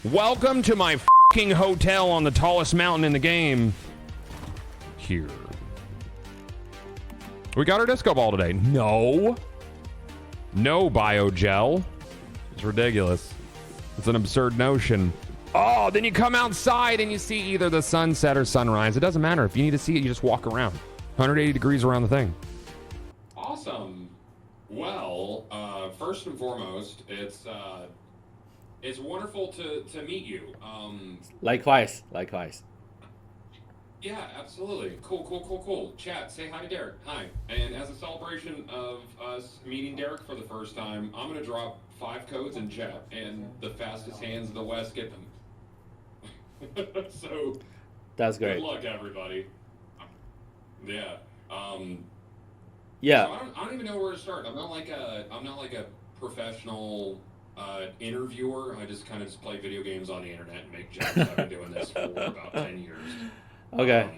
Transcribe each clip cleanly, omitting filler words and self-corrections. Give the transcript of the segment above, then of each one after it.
Welcome to my fucking hotel on the tallest mountain in the game. Here. We got our disco ball today. No biogel. It's ridiculous. It's an absurd notion. Oh, then you come outside and you see either the sunset or sunrise. It doesn't matter. If you need to see it, you just walk around. 180 degrees around the thing. Awesome. Well, first and foremost, it's wonderful to meet you. Likewise. Yeah, absolutely. Cool. Chat, say hi to Derek. Hi. And as a celebration of us meeting Derek for the first time, I'm going to drop 5 codes in chat, and the fastest hands of the West get them. So, that's great. Good luck, everybody. Yeah. Yeah. So I don't even know where to start. I'm not like a professional interviewer. I just kind of play video games on the internet and make jokes. I've been doing this for about 10 years. Okay.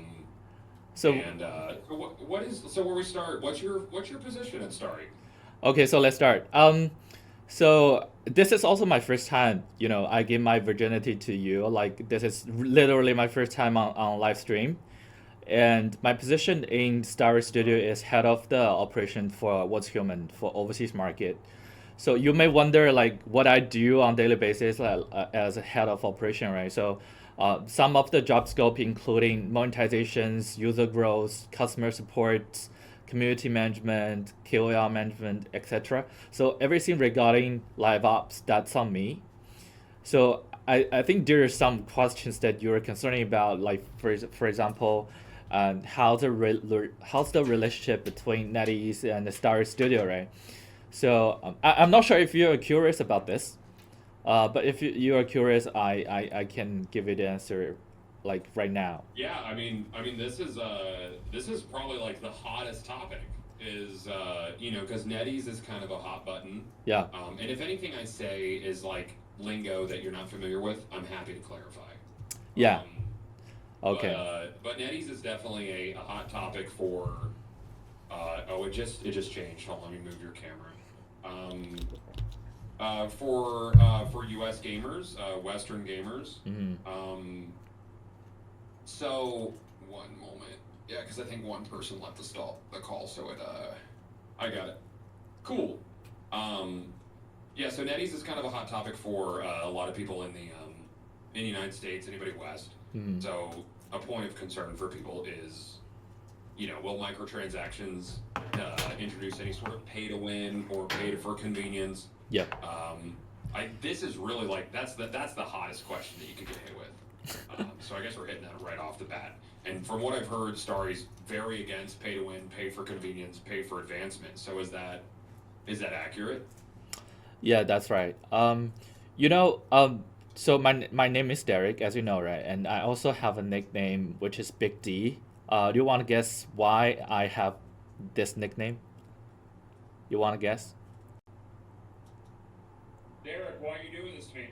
So where we start? What's your position at Starry? Okay, so let's start. So this is also my first time, I give my virginity to you. Like, this is literally my first time on live stream. And my position in Starry Studio is head of the operation for What's Human for overseas market. So you may wonder, like, what I do on daily basis as a head of operation, right? So some of the job scope including monetizations, user growth, customer support, community management, KOL management, etc. So everything regarding live ops, that's on me. So I think there are some questions that you're concerning about, like for example, how's the relationship between NetEase and the Starry Studio, right? So I'm not sure if you're curious about this, but if you are curious, I can give you the answer like right now. Yeah, I mean this is probably like the hottest topic is because NetEase is kind of a hot button. Yeah. And if anything I say is like lingo that you're not familiar with, I'm happy to clarify. Yeah. Okay. But NetEase is definitely a hot topic for. It just changed. Hold on, let me move your camera. For U.S. gamers, Western gamers. Mm-hmm. So one moment, yeah, because I think one person left the call, so I got it. Cool. Yeah, so NetEase is kind of a hot topic for a lot of people in the United States, anybody West. Mm-hmm. So a point of concern for people is, will microtransactions introduce any sort of pay to win or pay for convenience? Yeah. This is really like that's the hottest question that you could get hit with. So I guess we're hitting that right off the bat. And from what I've heard, Starry's very against pay to win, pay for convenience, pay for advancement. So is that accurate? Yeah, that's right. So my name is Derek, as you know, right? And I also have a nickname which is Big D. Do you want to guess why I have this nickname? You want to guess? Derek, why are you doing this to me?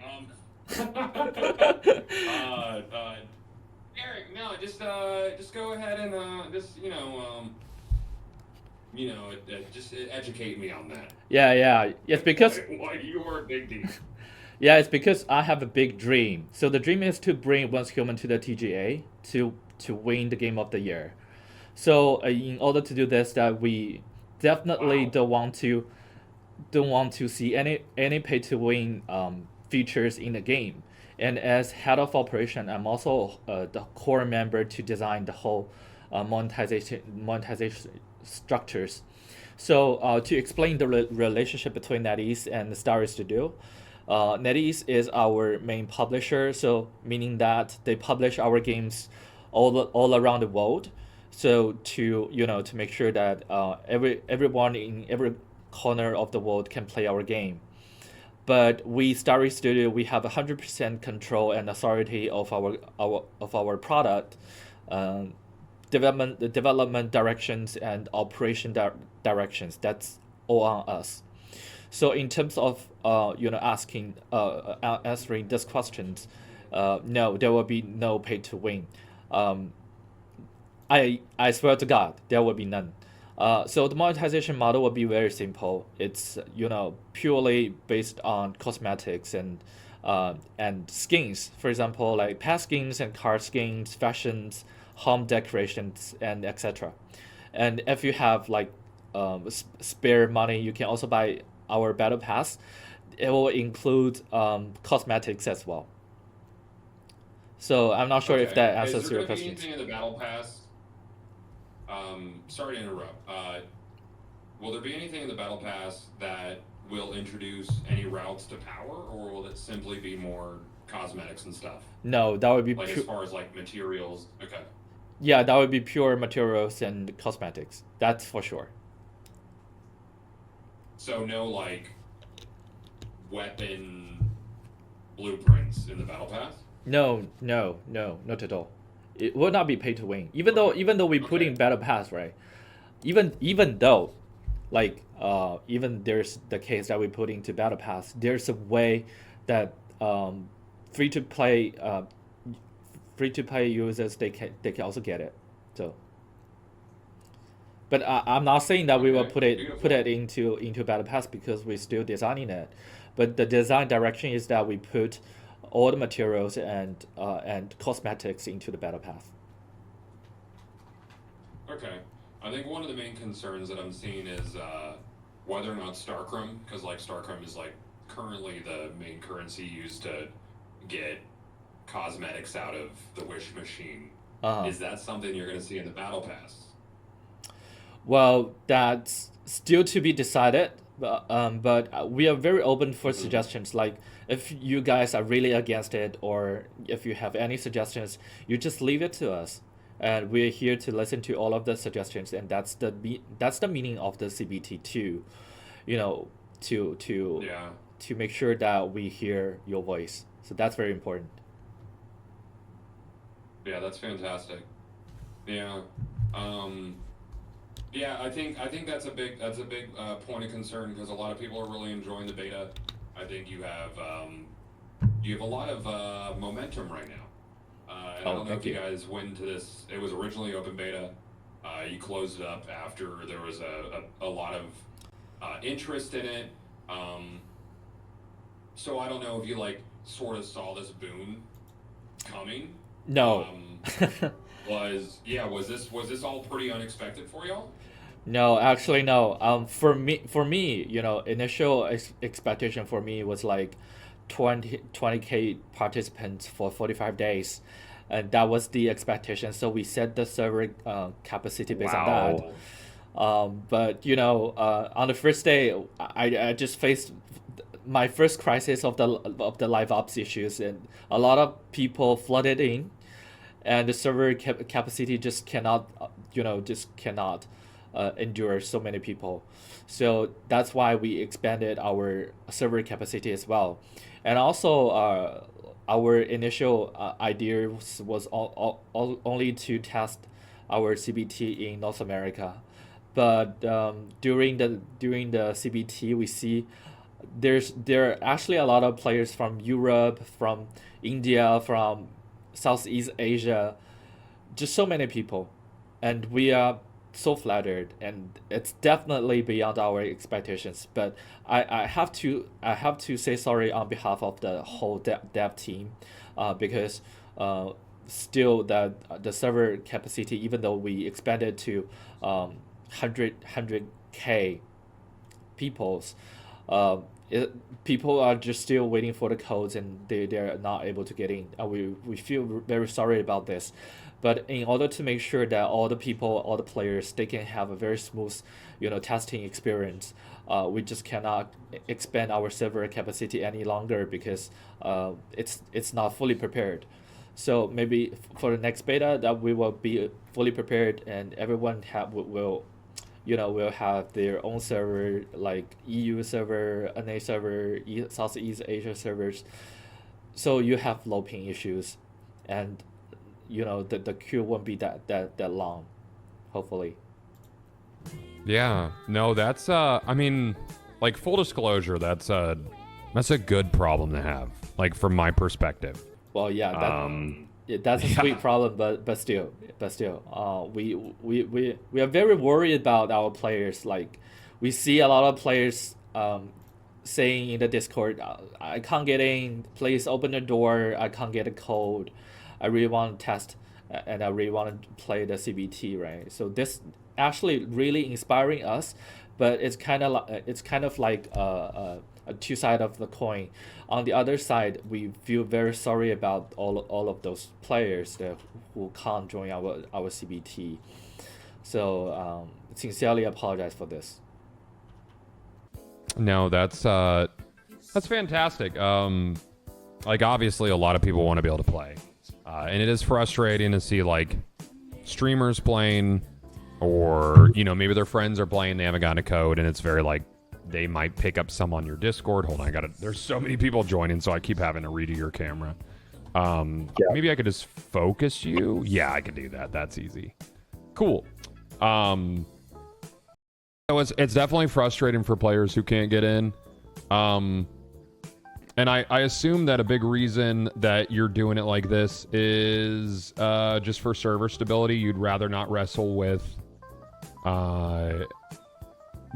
Derek, no, just go ahead and just educate me on that. Yeah. It's because why you are a Big D. Yeah, it's because I have a big dream. So the dream is to bring Once Human to the TGA to win the game of the year. So in order to do this, that we definitely don't want to see any pay to win features in the game. And as head of operation, I'm also the core member to design the whole monetization structures. So to explain the relationship between NetEase and the Starry Studio, NetEase is our main publisher, so meaning that they publish our games all around the world. So to make sure that everyone in every corner of the world can play our game. But we Starry Studio, we have 100% control and authority of our product, development directions and operation directions. That's all on us. So in terms of answering these questions, no, there will be no pay to win. I swear to God, there will be none. So the monetization model will be very simple. It's purely based on cosmetics and and skins. For example, like pet skins and card skins, fashions, home decorations, and etc. And if you have like spare money, you can also buy our battle pass. It will include cosmetics as well. So I'm not sure if Okay. that Is answers there your going to be questions. anything in the battle pass? Sorry to interrupt. Will there be anything in the battle pass that will introduce any routes to power, or will it simply be more cosmetics and stuff? No, that would be Like as far as like materials. Okay. yeah, that would be pure materials and cosmetics. That's for sure. So no like weapon blueprints in the battle pass. No, no, no, not at all. It will not be pay to win. Even though we put in Okay. battle pass, right? Even though, like even there's the case that we put into battle pass, there's a way that free to play users they can also get it. So, but I'm not saying that we will Okay. put it Beautiful. into battle pass because we're still designing it, but the design direction is that we put all the materials and cosmetics into the battle pass. Okay. I think one of the main concerns that I'm seeing is whether or not Starcrum, because like Starcrum is like currently the main currency used to get cosmetics out of the Wish machine. Uh-huh. Is that something you're going to see in the Battle Pass? Well, that's still to be decided. But we are very open for Mm-hmm. suggestions. Like, if you guys are really against it, or if you have any suggestions, you just leave it to us, and we're here to listen to all of the suggestions. And that's the meaning of the CBT too, you know, to to Yeah. to make sure that we hear your voice. So that's very important. Yeah, that's fantastic. Yeah. Um, yeah, I think that's a big point of concern because a lot of people are really enjoying the beta. I think you have a lot of momentum right now. And I Oh, don't know if thank you you. guys went into this. It was originally open beta. You closed it up after there was a lot of interest in it. Um, so I don't know if you like sort of saw this boom coming. No. Um, was this all pretty unexpected for y'all? No, actually no. For me, initial expectation for me was like 20K participants for 45 days, and that was the expectation. So we set the server capacity based on that. Wow. But on the first day, I just faced my first crisis of the live ops issues, and a lot of people flooded in, and the server capacity just cannot just cannot endure so many people. So that's why we expanded our server capacity as well. And also our initial idea was only to test our CBT in North America, but during the CBT we see there are actually a lot of players from Europe, from India, from Southeast Asia, just so many people, and we are so flattered, and it's definitely beyond our expectations. But I have to say sorry on behalf of the whole dev team, because still the server capacity, even though we expanded to 100k peoples, uh, people are just still waiting for the codes, and they're not able to get in. We feel very sorry about this, but in order to make sure that all the players, they can have a very smooth testing experience, we just cannot expand our server capacity any longer because it's not fully prepared. So maybe for the next beta that we will be fully prepared, and everyone will have their own server, like EU server, NA server, Southeast Asia servers. So you have low ping issues, and the queue won't be that long, hopefully. Yeah. No, that's I mean, like full disclosure, that's a good problem to have. Like from my perspective. Well, yeah, Um that's a sweet yeah. problem, but still, we are very worried about our players. Like, we see a lot of players saying in the Discord, I can't get in. Please open the door. I can't get a code. I really want to test, and I really want to play the CBT, right? So this actually really inspiring us, but it's kind of like a two side of the coin. On the other side, we feel very sorry about all of those players that who can't join our CBT. So sincerely apologize for this. No, that's fantastic. Like obviously a lot of people want to be able to play, and it is frustrating to see like streamers playing, or you know maybe their friends are playing, they haven't gotten a code, and it's very like they might pick up some on your Discord. Hold on, there's so many people joining, so I keep having to redo your camera. Maybe I could just focus you. Yeah, I can do that. That's easy. Cool. So it's definitely frustrating for players who can't get in. And I assume that a big reason that you're doing it like this is just for server stability. You'd rather not wrestle with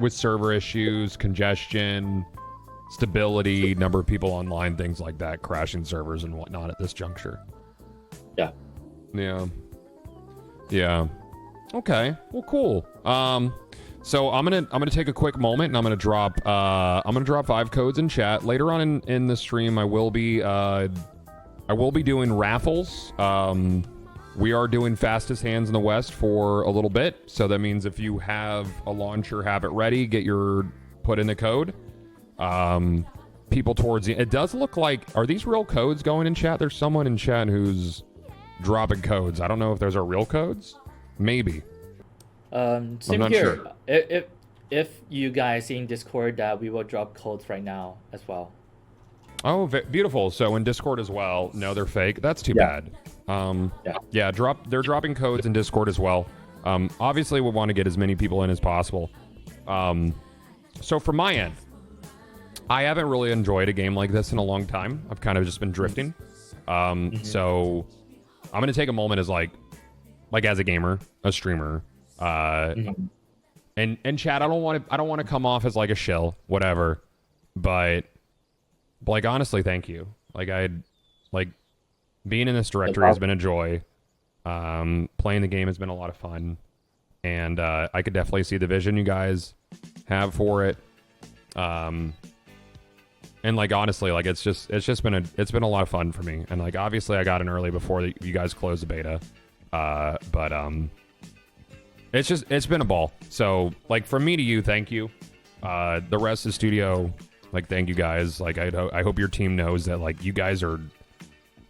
server issues, congestion, stability, number of people online, things like that, crashing servers and whatnot at this juncture. Yeah. Yeah. Okay. Well, cool. So I'm gonna take a quick moment and I'm gonna drop 5 codes in chat. Later on in the stream, I will be doing raffles. We are doing fastest hands in the West for a little bit, so that means if you have a launcher, have it ready, put in the code. People towards the, it does look like, are these real codes going in chat? There's someone in chat who's dropping codes. I don't know if those are real codes. Maybe. Same I'm not here. sure. If you guys in Discord, that we will drop codes right now as well. Oh, beautiful. So in Discord as well. No, they're fake. That's too bad. They're dropping codes in Discord as well. Obviously we want to get as many people in as possible. So from my end, I haven't really enjoyed a game like this in a long time. I've kind of just been drifting. So I'm going to take a moment as like as a gamer, a streamer, and chat, I don't want to come off as like a shill, whatever, but like honestly, thank you. Like being in this directory has been a joy. Playing the game has been a lot of fun, and I could definitely see the vision you guys have for it. And like honestly, like it's been a lot of fun for me. And like obviously, I got in early before you guys closed the beta, but it's been a ball. So like from me to you, thank you. The rest of the studio, like thank you guys. Like I hope your team knows that like you guys are,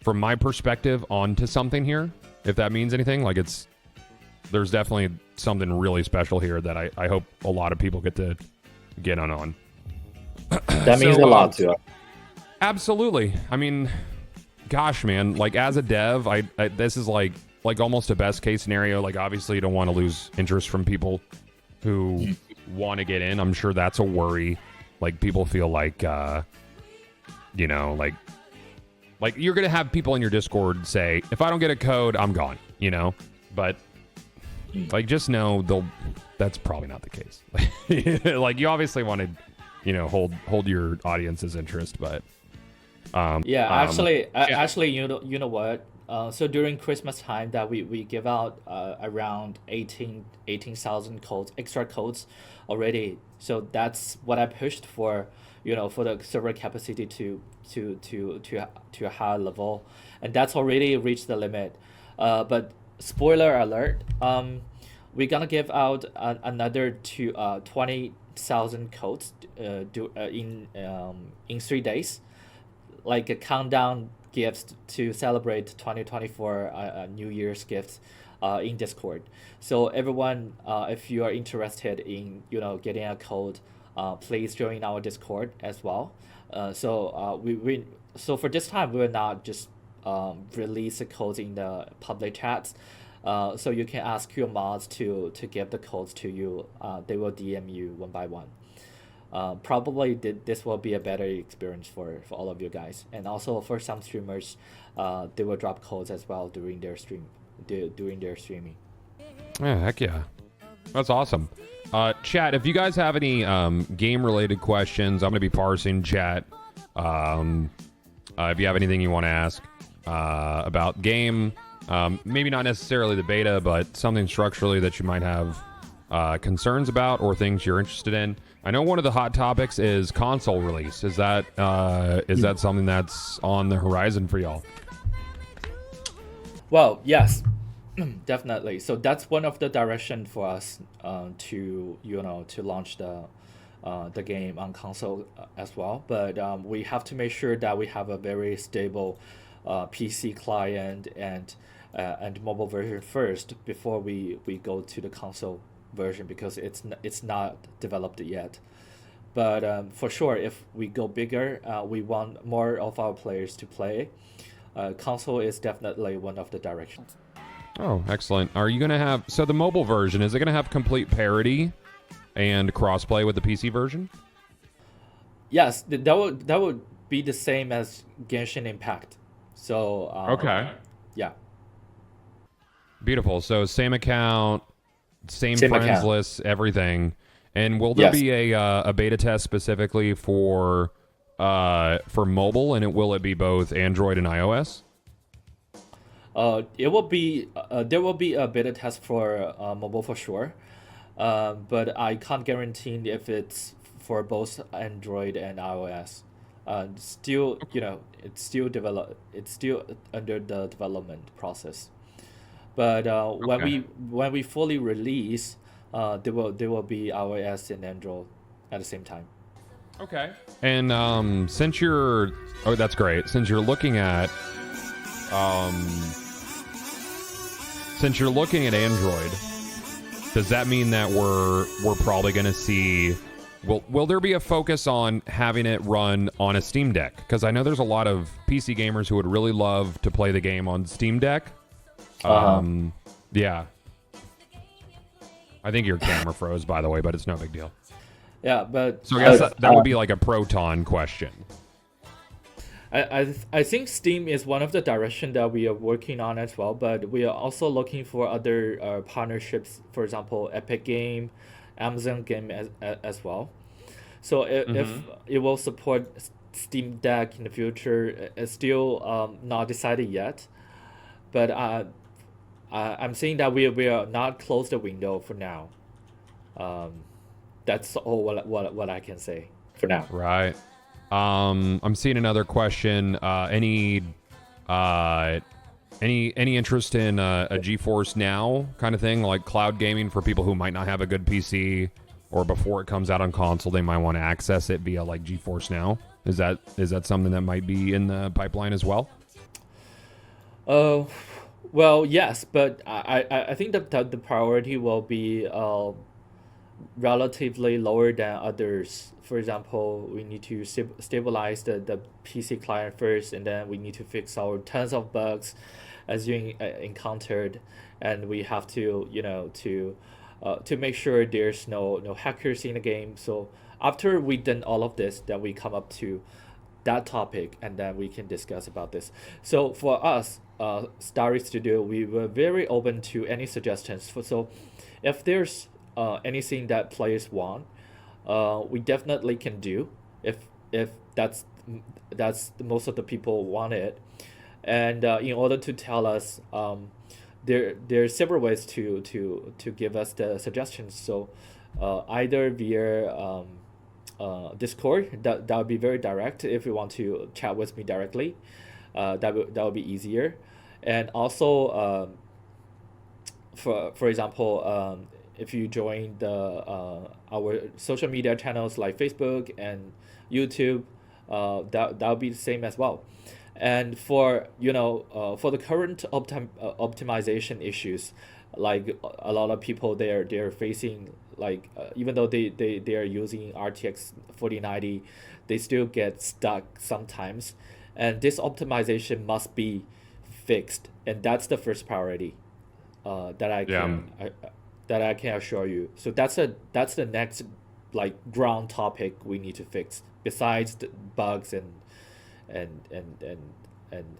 from my perspective, onto something here. If that means anything, like there's definitely something really special here that I hope a lot of people get to get on. That means a lot to us. Absolutely. I mean, gosh, man, like as a dev, I this is like almost a best case scenario. Like obviously you don't want to lose interest from people who want to get in. I'm sure that's a worry. Like people feel like you know, like you're gonna have people in your Discord say, if I don't get a code, I'm gone, you know? But like just know that's probably not the case. Like you obviously want to, you know, hold your audience's interest, but actually you know what, so during Christmas time that we give out around 18,000 codes, extra codes already. So that's what I pushed for, you know, for the server capacity to a high level, and that's already reached the limit. But spoiler alert, we're gonna give out another 20,000 codes in 3 days, like a countdown gifts to celebrate 2024 New Year's gifts in Discord. So everyone, if you are interested in, you know, getting a code, please join our Discord as well. So for this time we will not just release the codes in the public chats. So you can ask your mods to give the codes to you. They will DM you one by one. Probably this will be a better experience for all of you guys. And also for some streamers, they will drop codes as well during their streaming. Yeah, heck yeah. That's awesome. Chat, if you guys have any game-related questions, I'm going to be parsing chat. If you have anything you want to ask about game, maybe not necessarily the beta, but something structurally that you might have concerns about or things you're interested in. I know one of the hot topics is console release. Is that something that's on the horizon for y'all? Well, yes, definitely. So that's one of the direction for us to launch the game on console as well. But we have to make sure that we have a very stable PC client and mobile version first before we go to the console version, because it's not developed yet. But for sure, if we go bigger, we want more of our players to play. Console is definitely one of the directions. Oh, excellent. Are you going to have... So the mobile version, is it going to have complete parity and crossplay with the PC version? Yes, that would be the same as Genshin Impact. So... okay. Yeah. Beautiful. So same account, same Same friends account. list, everything. And will there Yes. be a beta test specifically for mobile, and will it be both Android and iOS? It will be there will be a beta test for mobile for sure, but I can't guarantee if it's for both Android and iOS. Still, it's still under the development process. But when we fully release, there will be iOS and Android at the same time. Okay. And since you're... Oh, that's great. Since you're looking at... Since you're looking at Android, does that mean that we're probably going to see... Will there be a focus on having it run on a Steam Deck? Because I know there's a lot of PC gamers who would really love to play the game on Steam Deck. Yeah. I think your camera froze, by the way, but it's no big deal. Yeah, but So I guess that would be like a Proton question. I think Steam is one of the direction that we are working on as well, but we are also looking for other partnerships. For example, Epic Game, Amazon Game as well. So if it will support Steam Deck in the future, it's still not decided yet. But I'm saying that we are not close the window for now. That's all what I can say for now. Right. I'm seeing another question. Any interest in a GeForce Now kind of thing, like cloud gaming for people who might not have a good PC, or before it comes out on console, they might want to access it via like GeForce Now? Is that something that might be in the pipeline as well? Well, yes, but I think that the priority will be relatively lower than others. For example, we need to stabilize the PC client first, and then we need to fix our tons of bugs as you encountered, and we have to to make sure there's no hackers in the game. So after we done all of this, then we come up to that topic, and then we can discuss about this. So for us, Starry Studio, we were very open to any suggestions. So if there's anything that players want, we definitely can do if that's most of the people want it. And in order to tell us, there are several ways to give us the suggestions. So either via Discord, that would be very direct. If you want to chat with me directly, that would be easier. And also, for example, if you join our social media channels like Facebook and YouTube, that would be the same as well. And for for the current optimization issues, like a lot of people they're facing, like even though they are using RTX 4090, they still get stuck sometimes, and this optimization must be fixed, and that's the first priority that I can assure you. So that's the next like ground topic we need to fix, besides the bugs and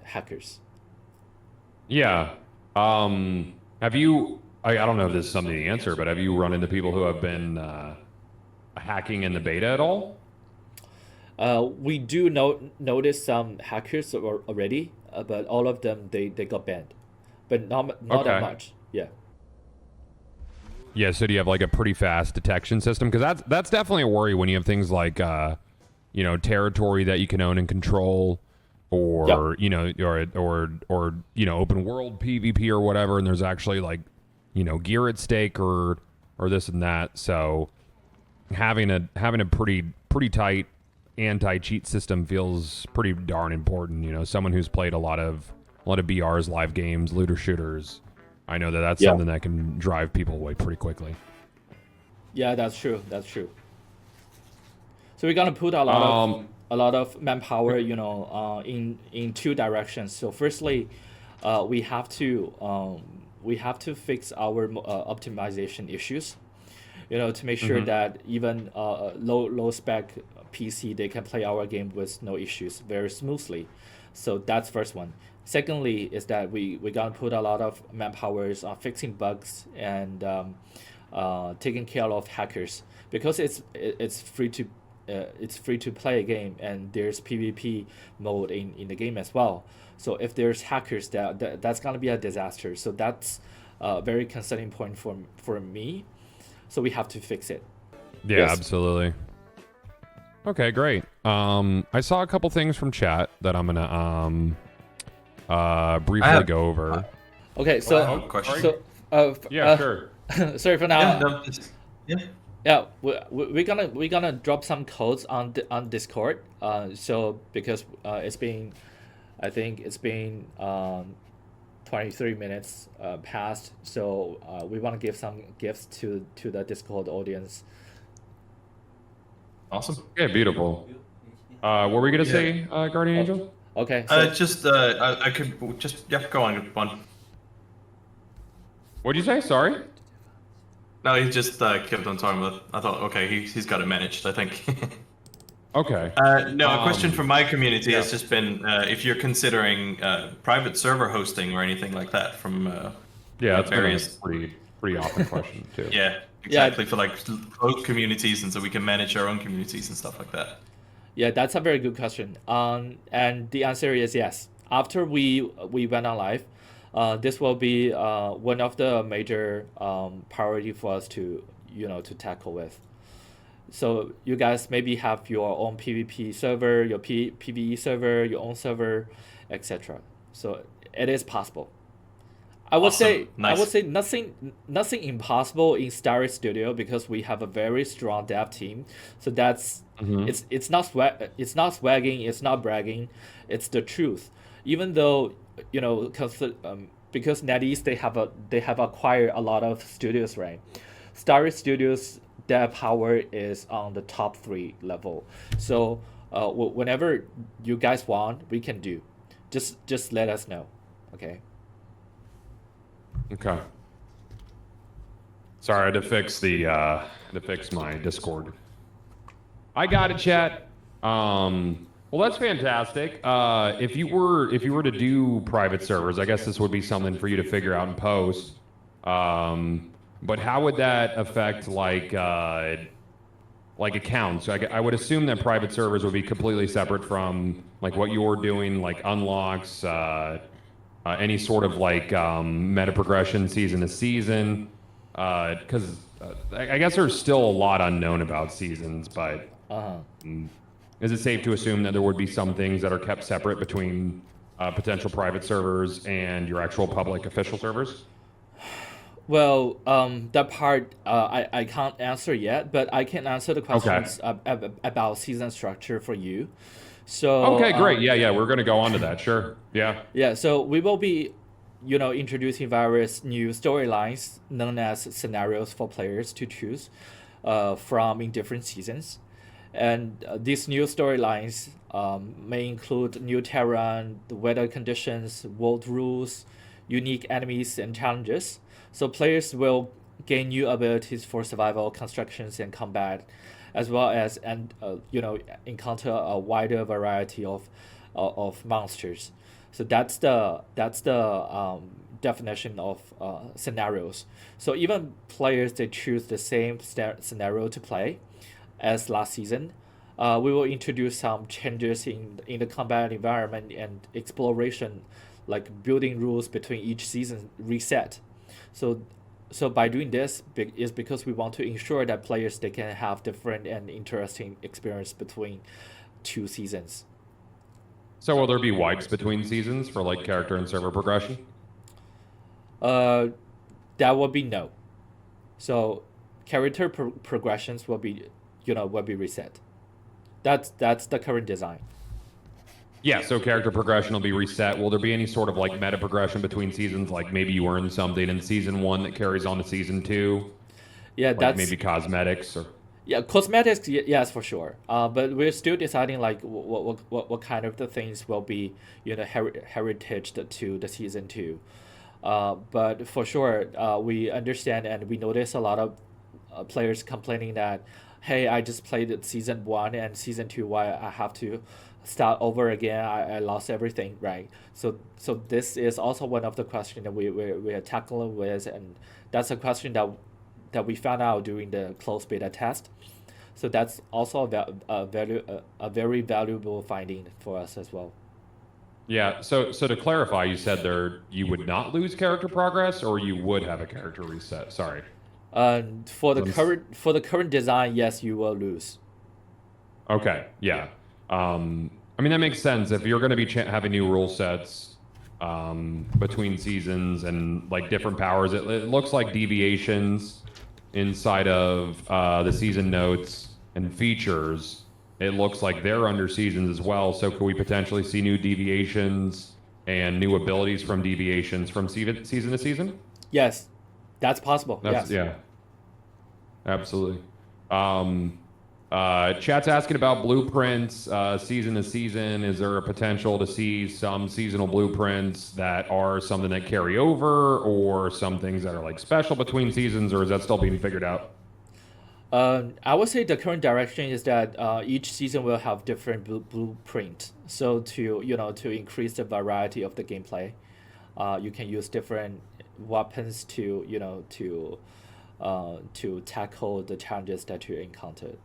hackers. Yeah. Have you I don't know if this is something to answer, but have you run into people who have been hacking in the beta at all? We do notice some hackers already, but all of them they got banned, but not that Okay. much. Yeah. Yeah, so do you have like a pretty fast detection system? Because that's definitely a worry when you have things like territory that you can own and control, or open world PvP or whatever, and there's actually like gear at stake or this and that. So having a pretty tight anti-cheat system feels pretty darn important. Someone who's played a lot of BRs, live games, looter shooters. I know that's something that can drive people away pretty quickly. Yeah, that's true. That's true. So we're gonna put a lot of manpower, in two directions. So firstly, we have to fix our optimization issues, to make sure that even low spec PC they can play our game with no issues very smoothly. So that's first one. Secondly, is that we gotta put a lot of manpowers on fixing bugs and taking care of hackers, because it's free to play a game, and there's PvP mode in the game as well. So if there's hackers, that's gonna be a disaster. So that's a very concerning point for me. So we have to fix it. Yeah, yes. Absolutely. Okay, great. I saw a couple things from chat that I'm gonna briefly go over. Okay, so question. Sure. Sorry for now. Yeah. Yeah, we're gonna drop some codes on Discord. So because it's been 23 minutes past. So we want to give some gifts to the Discord audience. Awesome. Yeah, beautiful. What were we gonna say, Guardian Angel? Okay. So, I could just go on one. What'd you say? Sorry. No, he just kept on talking about. I thought, okay, he's got it managed, I think. Okay. No, a question from my community has just been if you're considering private server hosting or anything like that from that's various pretty often question too. Yeah, exactly, for like closed communities, and so we can manage our own communities and stuff like that. Yeah, that's a very good question. And the answer is yes. After we went on live, this will be one of the major priority for us to tackle with. So you guys maybe have your own PvP server, your PvE server, your own server, etc. So it is possible. I would say nothing impossible in Starry Studio, because we have a very strong dev team. So that's it's not swagging, it's not bragging, it's the truth. Even though because NetEase they have acquired a lot of studios, right? Starry Studios, their power is on the top 3 level. So whenever you guys want, we can do. Just let us know, okay? Okay. Sorry, I had to fix my Discord. I got it, chat. Well, that's fantastic. If you were to do private servers, I guess this would be something for you to figure out in post. But how would that affect like accounts? I would assume that private servers would be completely separate from like what you're doing, like unlocks, any sort of like meta progression season to season. Because I guess there's still a lot unknown about seasons, but is it safe to assume that there would be some things that are kept separate between potential private servers and your actual public official servers? Well, that part I can't answer yet, but I can answer the questions about season structure for you. So okay, great. Yeah, we're gonna go on to that. Sure. Yeah. Yeah. So we will be, introducing various new storylines known as scenarios for players to choose from in different seasons, and these new storylines may include new terrain, the weather conditions, world rules, unique enemies and challenges. So players will gain new abilities for survival, constructions, and combat, as well as encounter a wider variety of monsters. So that's the definition of scenarios. So even players they choose the same scenario to play as last season, we will introduce some changes in the combat environment and exploration, like building rules between each season reset. So so by doing this is because we want to ensure that players they can have different and interesting experience between two seasons. So will there be wipes between seasons for like character and server progression? Uh, that will be no. So character progressions will be, will be reset. That's the current design. Yeah, so character progression will be reset. Will there be any sort of like meta progression between seasons? Like maybe you earn something in season 1 that carries on to season 2? Yeah, Like that's maybe cosmetics or yeah, cosmetics. Yes, for sure. But we're still deciding like what kind of the things will be heritage to the season 2. But for sure, we understand and we notice a lot of players complaining that, hey, I just played season 1 and season 2. Why I have to start over again? I lost everything, right? So this is also one of the questions that we are tackling with, and that's a question that we found out during the closed beta test. So that's also a very valuable finding for us as well. yeah. So to clarify, you said there you would not lose character progress, or you would have a character reset. Sorry. For the current design, yes, you will lose. Okay. Yeah. I mean that makes sense. If you're going to be having new rule sets between seasons and like different powers, it looks like deviations inside of the season notes and features. It looks like they're under seasons as well. So could we potentially see new deviations and new abilities from deviations from season to season? Yes, that's possible. That's, yes. Yeah, absolutely. Chat's asking about blueprints season to season. Is there a potential to see some seasonal blueprints that are something that carry over, or some things that are like special between seasons, or is that still being figured out? I would say the current direction is that each season will have different blueprint. So to increase the variety of the gameplay, you can use different weapons to tackle the challenges that you encountered.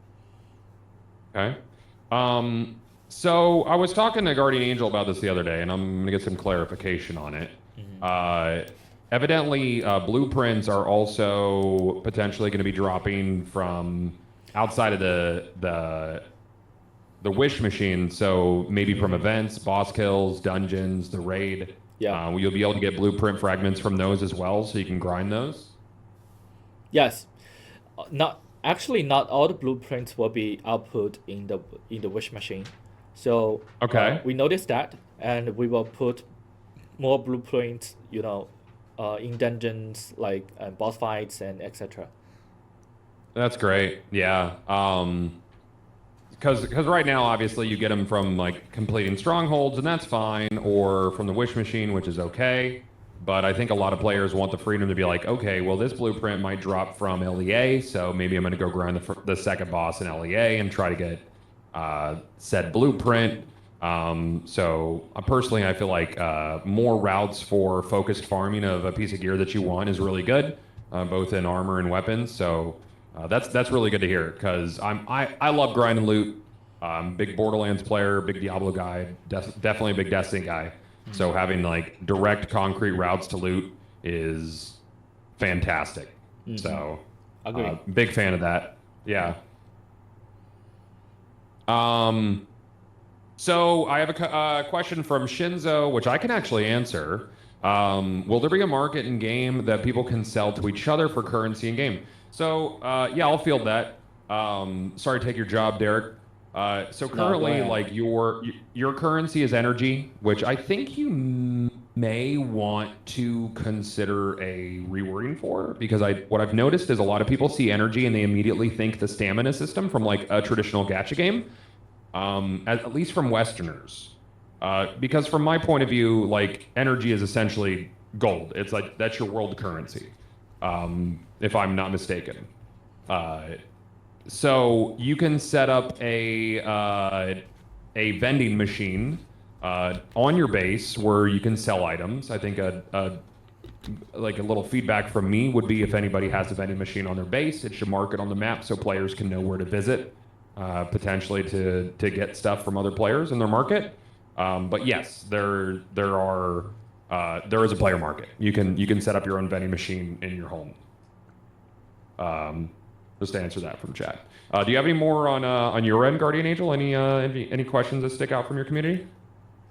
Okay. So I was talking to Guardian Angel about this the other day, and I'm gonna get some clarification on it. Evidently, blueprints are also potentially going to be dropping from outside of the wish machine. So maybe from events, boss kills, dungeons, the raid. Yeah. You'll be able to get blueprint fragments from those as well, so you can grind those. Yes. Not all the blueprints will be output in the wish machine. So Okay. we noticed that, and we will put more blueprints, in dungeons like boss fights and etc. That's great. Yeah. Because right now, obviously, you get them from like completing strongholds, and that's fine, or from the wish machine, which is okay. But I think a lot of players want the freedom to be like, okay, well, this blueprint might drop from LEA, so maybe I'm going to go grind the second boss in LEA and try to get said blueprint. So personally, I feel like more routes for focused farming of a piece of gear that you want is really good, both in armor and weapons. So that's really good to hear, because I love grind and loot. Big Borderlands player, big Diablo guy, definitely a big Destiny guy. So having like direct concrete routes to loot is fantastic. So Agree. big fan of that. Yeah. So I have a question from Shinzo, which I can actually answer. Will there be a market in game that people can sell to each other for currency in game? So yeah, I'll field that. Sorry to take your job, Derek. So currently, like your currency is energy, which I think you may want to consider a rewording for, because what I've noticed is a lot of people see energy and they immediately think the stamina system from like a traditional gacha game. At least from Westerners, because from my point of view, like energy is essentially gold. It's like that's your world currency, if I'm not mistaken. So you can set up a vending machine on your base where you can sell items. I think a like a little feedback from me would be if anybody has a vending machine on their base, it should mark it on the map so players can know where to visit, potentially to get stuff from other players in their market. But yes, there is a player market. You can set up your own vending machine in your home. Just to answer that from chat. Do you have any more on your end, Guardian Angel? Any questions that stick out from your community?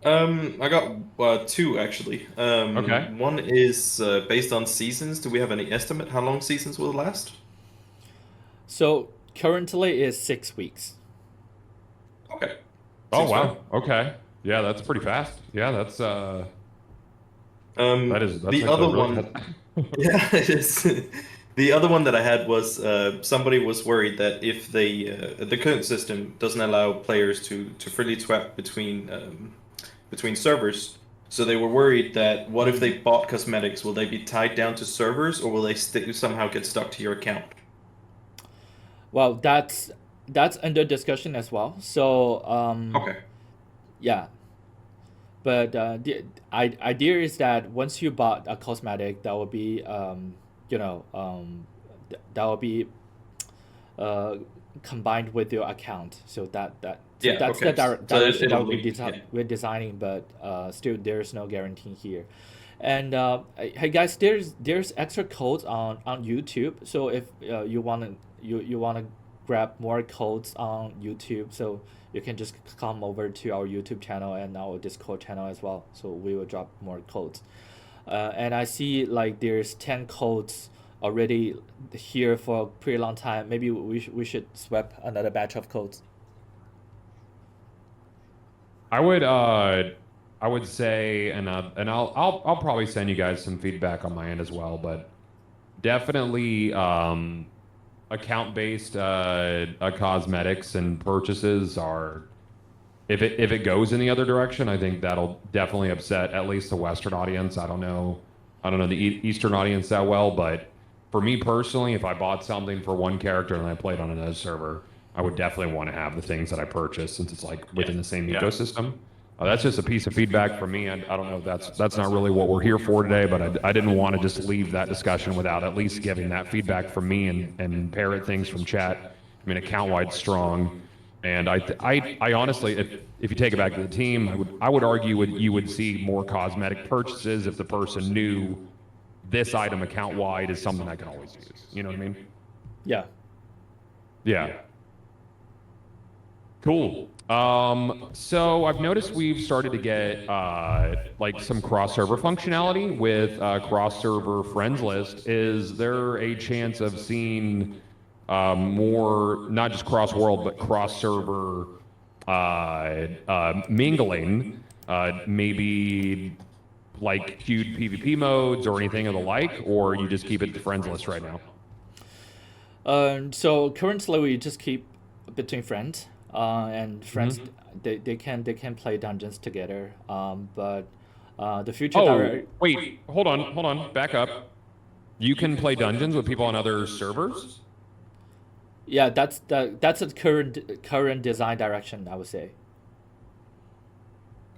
I got two actually. Okay. One is based on seasons. Do we have any estimate how long seasons will last? So currently is 6 weeks. Okay. Oh Seems wow. Okay. Yeah, that's pretty fast. Yeah, that's fine. that's The actually other really one. Yeah, it is. The other one that I had was somebody was worried that if the current system doesn't allow players to freely swap between servers, so they were worried that what if they bought cosmetics? Will they be tied down to servers, or will they somehow get stuck to your account? Well, that's under discussion as well. So Okay. yeah, but the idea is that once you bought a cosmetic, that will be that will be combined with your account. So Yeah, that's okay. the So direction it'll that be- yeah. we're designing, but still there's no guarantee here. And hey guys, there's extra codes on YouTube. So if you wanna grab more codes on YouTube, so you can just come over to our YouTube channel and our Discord channel as well. So we will drop more codes. And I see like there's 10 codes already here for a pretty long time. Maybe we should swap another batch of codes. I would say, and I'll probably send you guys some feedback on my end as well, but definitely account-based cosmetics and purchases are, if it goes in the other direction, I think that'll definitely upset at least the Western audience. I don't know the Eastern audience that well, but for me personally, if I bought something for one character and I played on another server, I would definitely want to have the things that I purchased since it's like within the same ecosystem. That's just a piece of feedback from me. I don't know if that's not really what we're here for today, but I didn't want to just leave that discussion without at least giving that feedback from me and parrot things from chat. I mean, account-wide strong. And I honestly, if you take it back to the team, I would argue you would see more cosmetic purchases if the person knew this item account-wide is something I can always use. You know what I mean? Yeah. Yeah. Cool. So I've noticed we've started to get like some cross-server functionality with cross-server friends list. Is there a chance of seeing more, not just cross-world, but cross-server mingling, maybe like queued PvP modes or anything of the like, or you just keep it to friends list right now? So currently we just keep between friends, and friends they can play dungeons together. But the future. Oh, wait, hold on, back up. You can play dungeons with people on other servers? Yeah, that's a current design direction, I would say.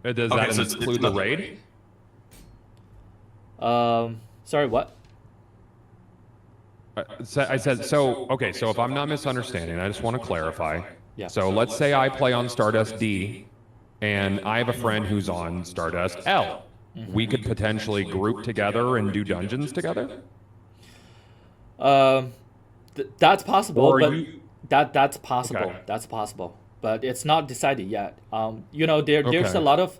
Does Okay, that so include the raid? Sorry, what? I said, so, okay, so if I'm not misunderstanding, I just want to clarify. Yeah. So let's say I play on Stardust D, and I have a friend who's on Stardust L. We could potentially group together and do dungeons together? That's possible, Or but you- that's possible. Okay. That's possible, but it's not decided yet. There's Okay. a lot of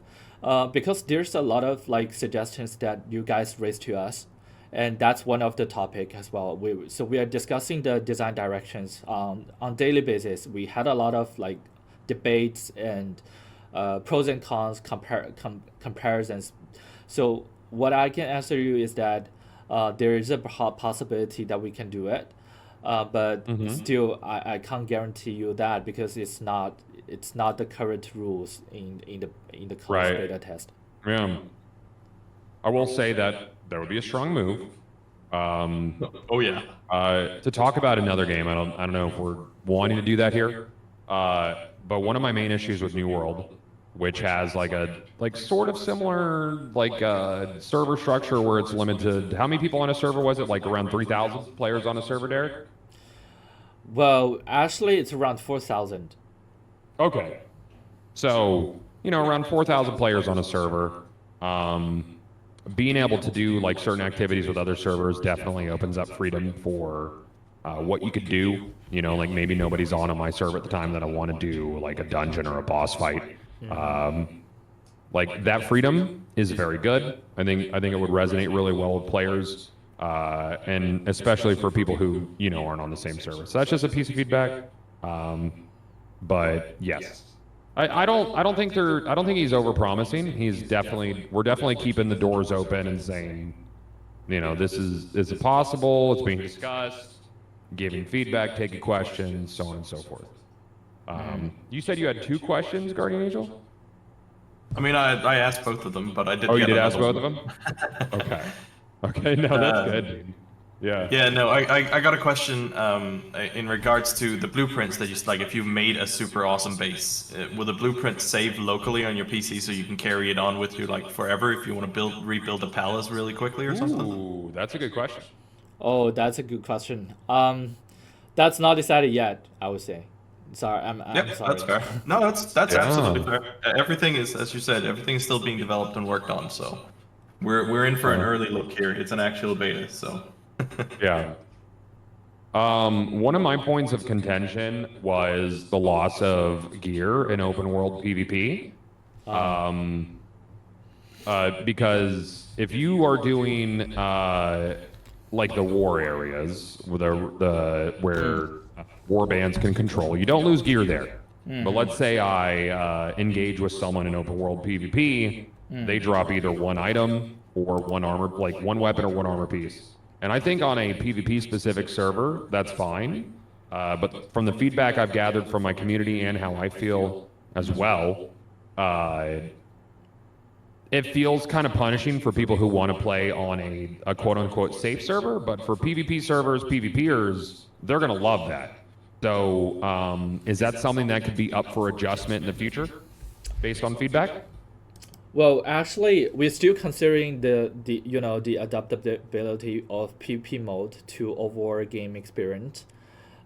because there's a lot of like suggestions that you guys raised to us, and that's one of the topic as well. We are discussing the design directions on daily basis. We had a lot of like debates and pros and cons comparisons. So what I can answer you is that there is a possibility that we can do it, but still I can't guarantee you that because it's not the current rules in the closed Right. beta test. Yeah. I will say that would be a strong move. Oh yeah. To talk about another game, I don't know if we're wanting to do that here. But one of my main issues with New World which has like a sort of similar server structure where it's limited. How many people on a server was it? Like around 3,000 players on a server, Derek? Well, actually, it's around 4,000. Okay. So, around 4,000 players on a server. Being able to do like certain activities with other servers definitely opens up freedom for what you could do. Like maybe nobody's on my server at the time that I want to do like a dungeon or a boss fight. Like that freedom is very good. I think it would resonate really well with players, and especially for people who aren't on the same server. So that's just a piece of feedback. But yes, I don't think he's over promising. We're definitely keeping the doors open and saying, this is it possible? It's being discussed, giving feedback, taking questions, so on and so forth. You said you had 2 questions, Guardian Angel? I mean, I asked both of them, but I did. Oh, you get did ask another both one. of them? Okay. Okay, no, that's good, dude. Yeah. Yeah, no, I got a question in regards to the blueprints that if you made a super awesome base, will the blueprint save locally on your PC so you can carry it on with you like forever if you want to rebuild a palace really quickly or something? Ooh, that's a good question. Oh, that's a good question. That's not decided yet, I would say. Sorry, I'm Yep, sorry. that's fair. No, that's Yeah. absolutely fair. Everything is, as you said, everything is still being developed and worked on. So we're in for an early look here. It's an actual beta, so. Yeah. One of my points of contention was the loss of gear in open world PvP. Because if you are doing like the war areas where war bands can control, you don't lose gear there. But let's say I engage with someone in open world PvP, they drop either one item or one armor, like one weapon or one armor piece. And I think on a PvP specific server, that's fine. But from the feedback I've gathered from my community and how I feel as well, it feels kind of punishing for people who want to play on a quote unquote safe server. But for PvP servers, PvPers, they're going to love that. So is that something that could be up for adjustment in the future based on feedback? Well, actually, we're still considering the adaptability of PvP mode to overall game experience.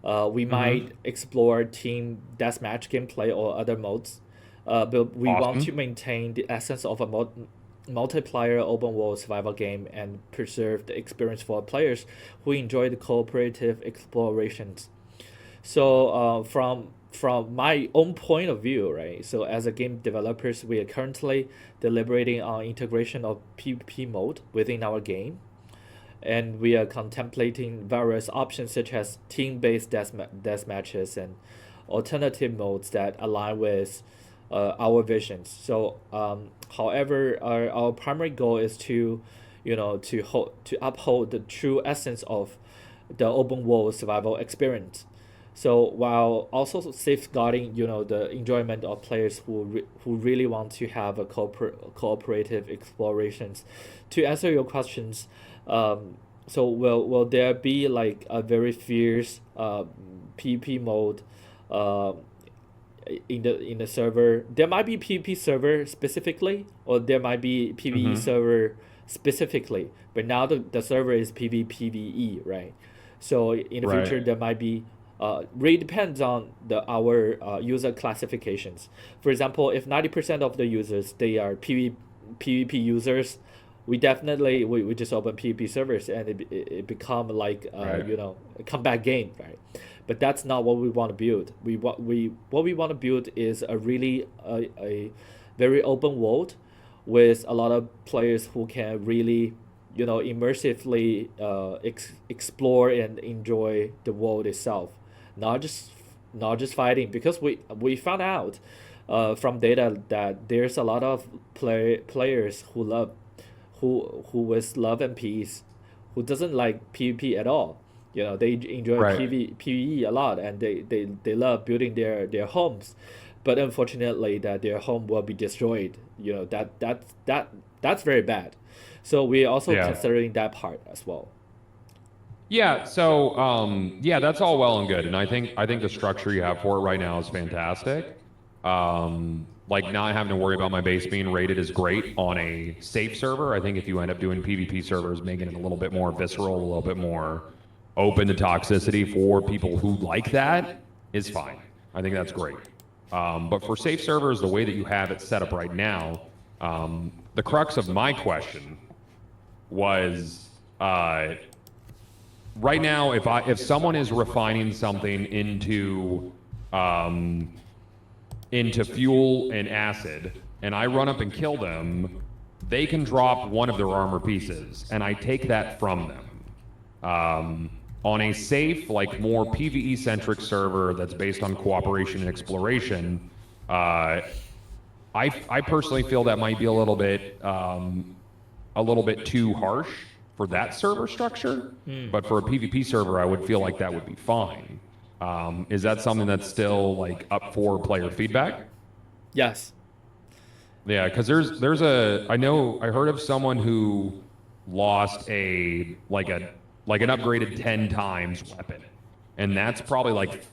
We might explore team deathmatch gameplay or other modes, but we want to maintain the essence of a multiplayer open world survival game and preserve the experience for players who enjoy the cooperative explorations. So from my own point of view, right? So as a game developers, we are currently deliberating on integration of PvP mode within our game, and we are contemplating various options such as team-based death matches and alternative modes that align with our visions. So, however, our primary goal is to uphold the true essence of the open world survival experience. So while also safeguarding, the enjoyment of players who really want to have a cooperative explorations. To answer your questions, so will there be like a very fierce PvP mode in the server? There might be PvP server specifically, or there might be PvE server specifically. But now the server is PvE, right? So in the future there might be. Really depends on our user classifications. For example, if 90% of the users they are PvP users, we definitely we just open PvP servers and it become like a comeback game, right? But that's not what we want to build. What we want to build is a really a very open world with a lot of players who can really immersively explore and enjoy the world itself. Not just fighting, because we found out from data that there's a lot of players who with love and peace, who doesn't like PvP at all. They enjoy PvE a lot, and they love building their homes, but unfortunately that their home will be destroyed. That's very bad. So we're also considering that part as well. Yeah, so that's all well and good, and I think the structure you have for it right now is fantastic. like not having to worry about my base being rated is great on a safe server. I think if you end up doing PvP servers, making it a little bit more visceral, a little bit more open to toxicity for people who like that is fine. I think that's great. But for safe servers, the way that you have it set up right now, the crux of my question was right now, if someone is refining something into fuel and acid, and I run up and kill them, they can drop one of their armor pieces, and I take that from them. On a safe, like more PvE-centric server that's based on cooperation and exploration, I personally feel that might be a little bit too harsh for that server structure. But for a PvP server, I would feel like that would be fine. Is that something that's still like up for player feedback? Yes. Yeah, because there's I heard of someone who lost an upgraded 10 times weapon, and that's probably like,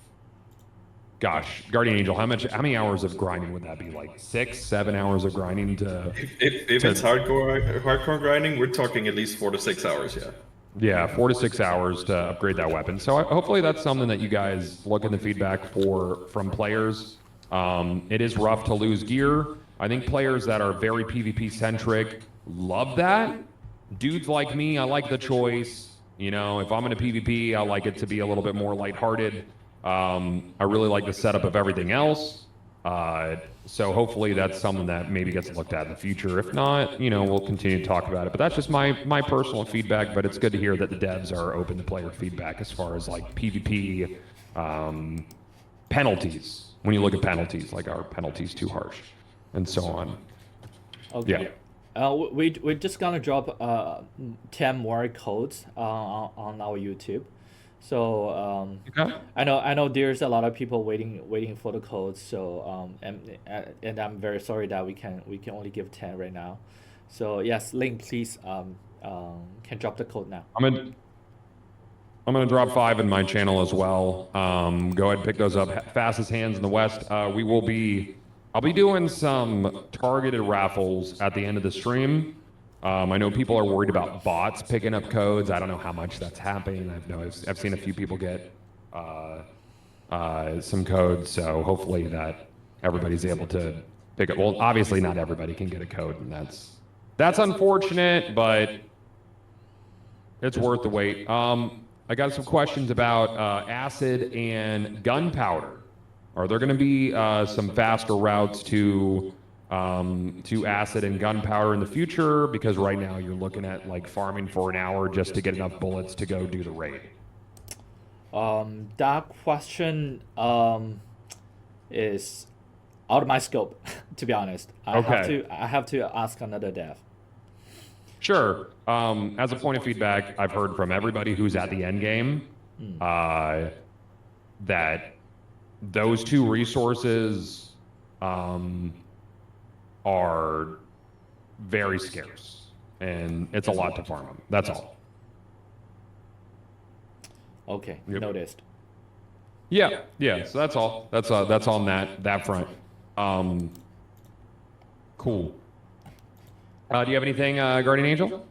gosh, Guardian Angel, how many hours of grinding would that be? Like 6-7 hours of grinding to. If it's hardcore grinding, we're talking at least 4 to 6 hours. Yeah. Yeah, 4 to 6 hours to upgrade that weapon. So hopefully that's something that you guys look in the feedback from players. It is rough to lose gear. I think players that are very PvP centric love that. Dudes like me, I like the choice. You know, if I'm in a PvP, I like it to be a little bit more lighthearted. I really like the setup of everything else. So hopefully that's something that maybe gets looked at in the future. If not, you know, we'll continue to talk about it. But that's just my personal feedback. But it's good to hear that the devs are open to player feedback as far as like PvP penalties. When you look at penalties, like are penalties too harsh, and so on. Okay. Yeah. We're just gonna drop 10 more codes on our YouTube. So Okay. I know there's a lot of people waiting for the codes. So and I'm very sorry that we can only give 10 right now. So yes, Link, please can drop the code now. I'm gonna drop 5 in my channel as well. Go ahead and pick those up. Fastest hands in the West. I'll be doing some targeted raffles at the end of the stream. I know people are worried about bots picking up codes. I don't know how much that's happening. I've seen a few people get some codes, so hopefully that everybody's able to pick up. Well, obviously not everybody can get a code, and that's unfortunate, but it's worth the wait. I got some questions about acid and gunpowder. Are there going to be some faster routes to acid and gunpowder in the future? Because right now you're looking at like farming for an hour just to get enough bullets to go do the raid. That question is out of my scope, to be honest. I have to ask another dev. Sure. As a point of feedback, I've heard from everybody who's at the end game that those two resources are very scarce, and it's a lot to farm them. That's all. Okay, Yep. noticed. Yeah. So that's all. That's on that front. Cool. Do you have anything, Guardian Angel?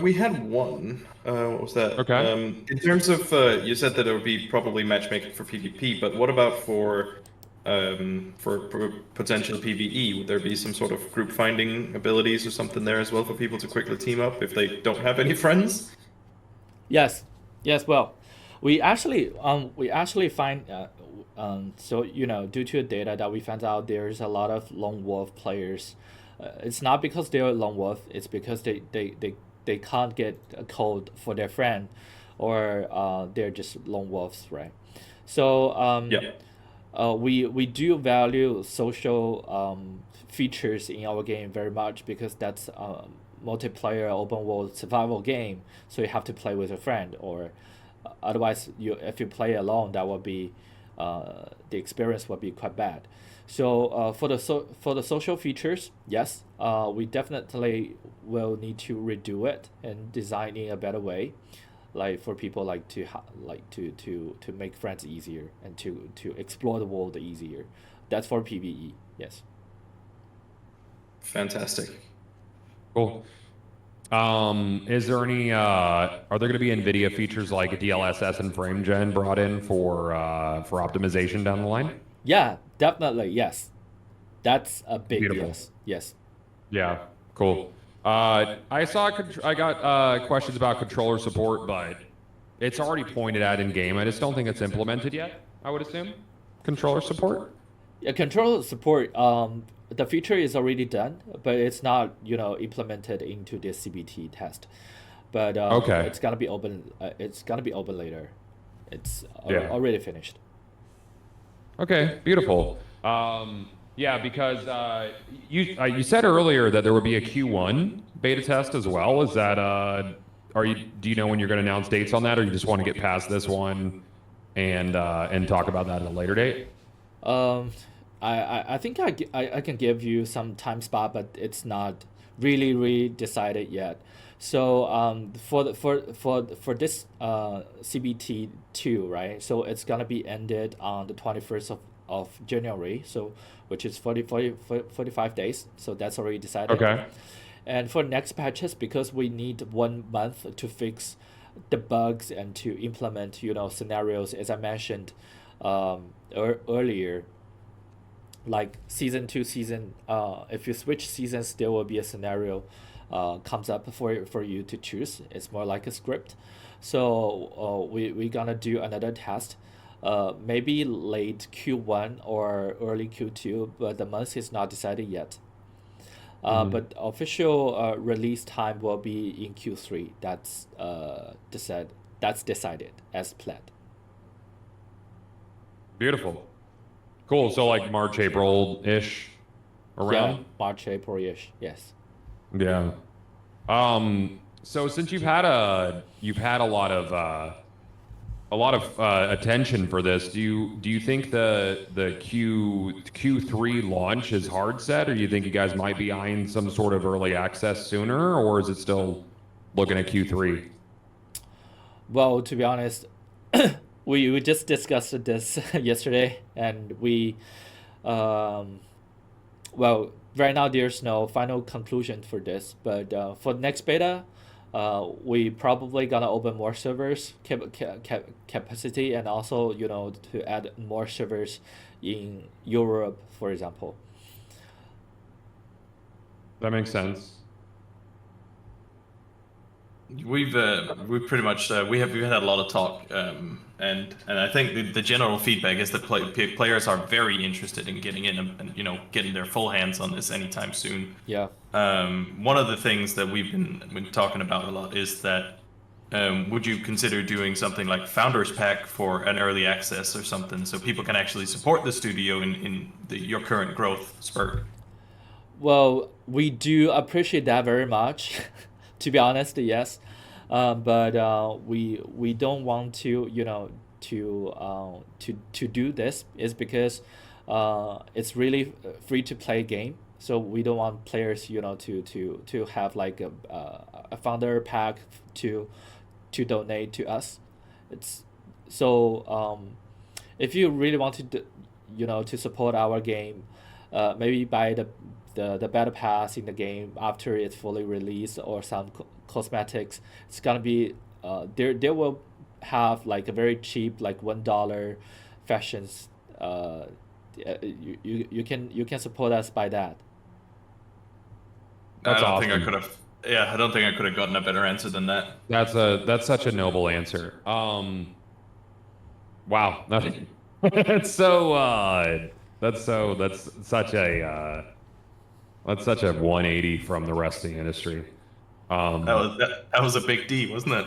We had one. What was that? Okay. In terms of, you said that it would be probably matchmaking for PvP, but what about for potential PvE? Would there be some sort of group finding abilities or something there as well for people to quickly team up if they don't have any friends? Yes. Well, we actually find so due to the data that we found out, there's a lot of lone wolf players. It's not because they're lone wolf. It's because they can't get a code for their friend, or they're just lone wolves, right? So we do value social features in our game very much, because that's multiplayer open world survival game. So you have to play with a friend, or otherwise if you play alone, that would be the experience would be quite bad. So for the social features, yes, we definitely will need to redo it and design in a better way. like for people like to make friends easier and to explore the world easier. That's for PvE. Yes. Fantastic. Cool. Is there any are there going to be NVIDIA features like DLSS and frame gen brought in for optimization down the line? Yeah, definitely. Yes. That's a big Beautiful. yes. Yes. Yeah, cool. I saw I got questions about controller support, but it's already pointed at in game. I just don't think it's implemented yet. I would assume controller support. Yeah, control support. The feature is already done, but it's not implemented into the CBT test. But Okay. it's gonna be open. It's gonna be open later. It's Yeah. already finished. Okay, beautiful. Yeah, because you said earlier that there would be a Q1 beta test as well. Is that do you know when you're going to announce dates on that, or you just want to get past this one and talk about that at a later date? I think I can give you some time spot, but it's not really decided yet. So for this CBT 2, right? So it's gonna be ended on the 21st of January. So which is 45 days. So that's already decided. Okay. And for next patches, because we need 1 month to fix the bugs and to implement scenarios, as I mentioned earlier, like season 2 season, if you switch seasons, there will be a scenario comes up for you to choose. It's more like a script. So we're gonna do another test, maybe late Q1 or early Q2, but the month is not decided yet. But official release time will be in Q3. That's decided as planned. Beautiful. Cool. So like March, April-ish around? Yeah, March, April-ish. Yes. Yeah. So since you've had a lot of attention for this, do you think the Q3 launch is hard set, or do you think you guys might be eyeing some sort of early access sooner, or is it still looking at Q3? Well, to be honest, we just discussed this yesterday, and well, right now there's no final conclusion for this, but for next beta, we probably gonna open more servers capacity, and also to add more servers in Europe, for example. That makes sense. We've pretty much we've had a lot of talk, and I think the general feedback is that players are very interested in getting in and getting their full hands on this anytime soon. Yeah. One of the things that we've been talking about a lot is that would you consider doing something like Founders Pack for an early access or something, so people can actually support the studio in your current growth spurt? Well, we do appreciate that very much, to be honest, yes. But we don't want to to do this is because it's really free to play game. So we don't want players to have like a founder pack to donate to us. It's so if you really want to support our game, maybe buy the beta pass in the game after it's fully released, or some cosmetics. It's gonna be there will have like a very cheap, like $1 fashions. You can support us by that. That's I don't think I awesome. could have. Yeah, I don't think I could have gotten a better answer than that. That's such a noble answer. Wow. That's so that's such a 180 from the wrestling industry. That was a big D, wasn't it?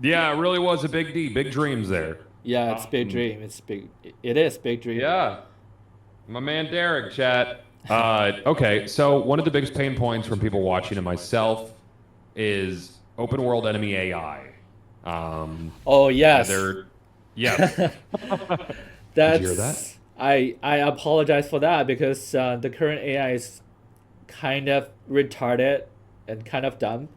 Yeah, it really was a big D. Big dreams there. Yeah, it's big dream. It's big. It is big dream. Yeah. My man Derek, chat. Okay, so one of the biggest pain points from people watching and myself is open world enemy AI. Oh yes. Yes. That's. Did you hear that? I apologize for that, because the current AI is kind of retarded and kind of dumb.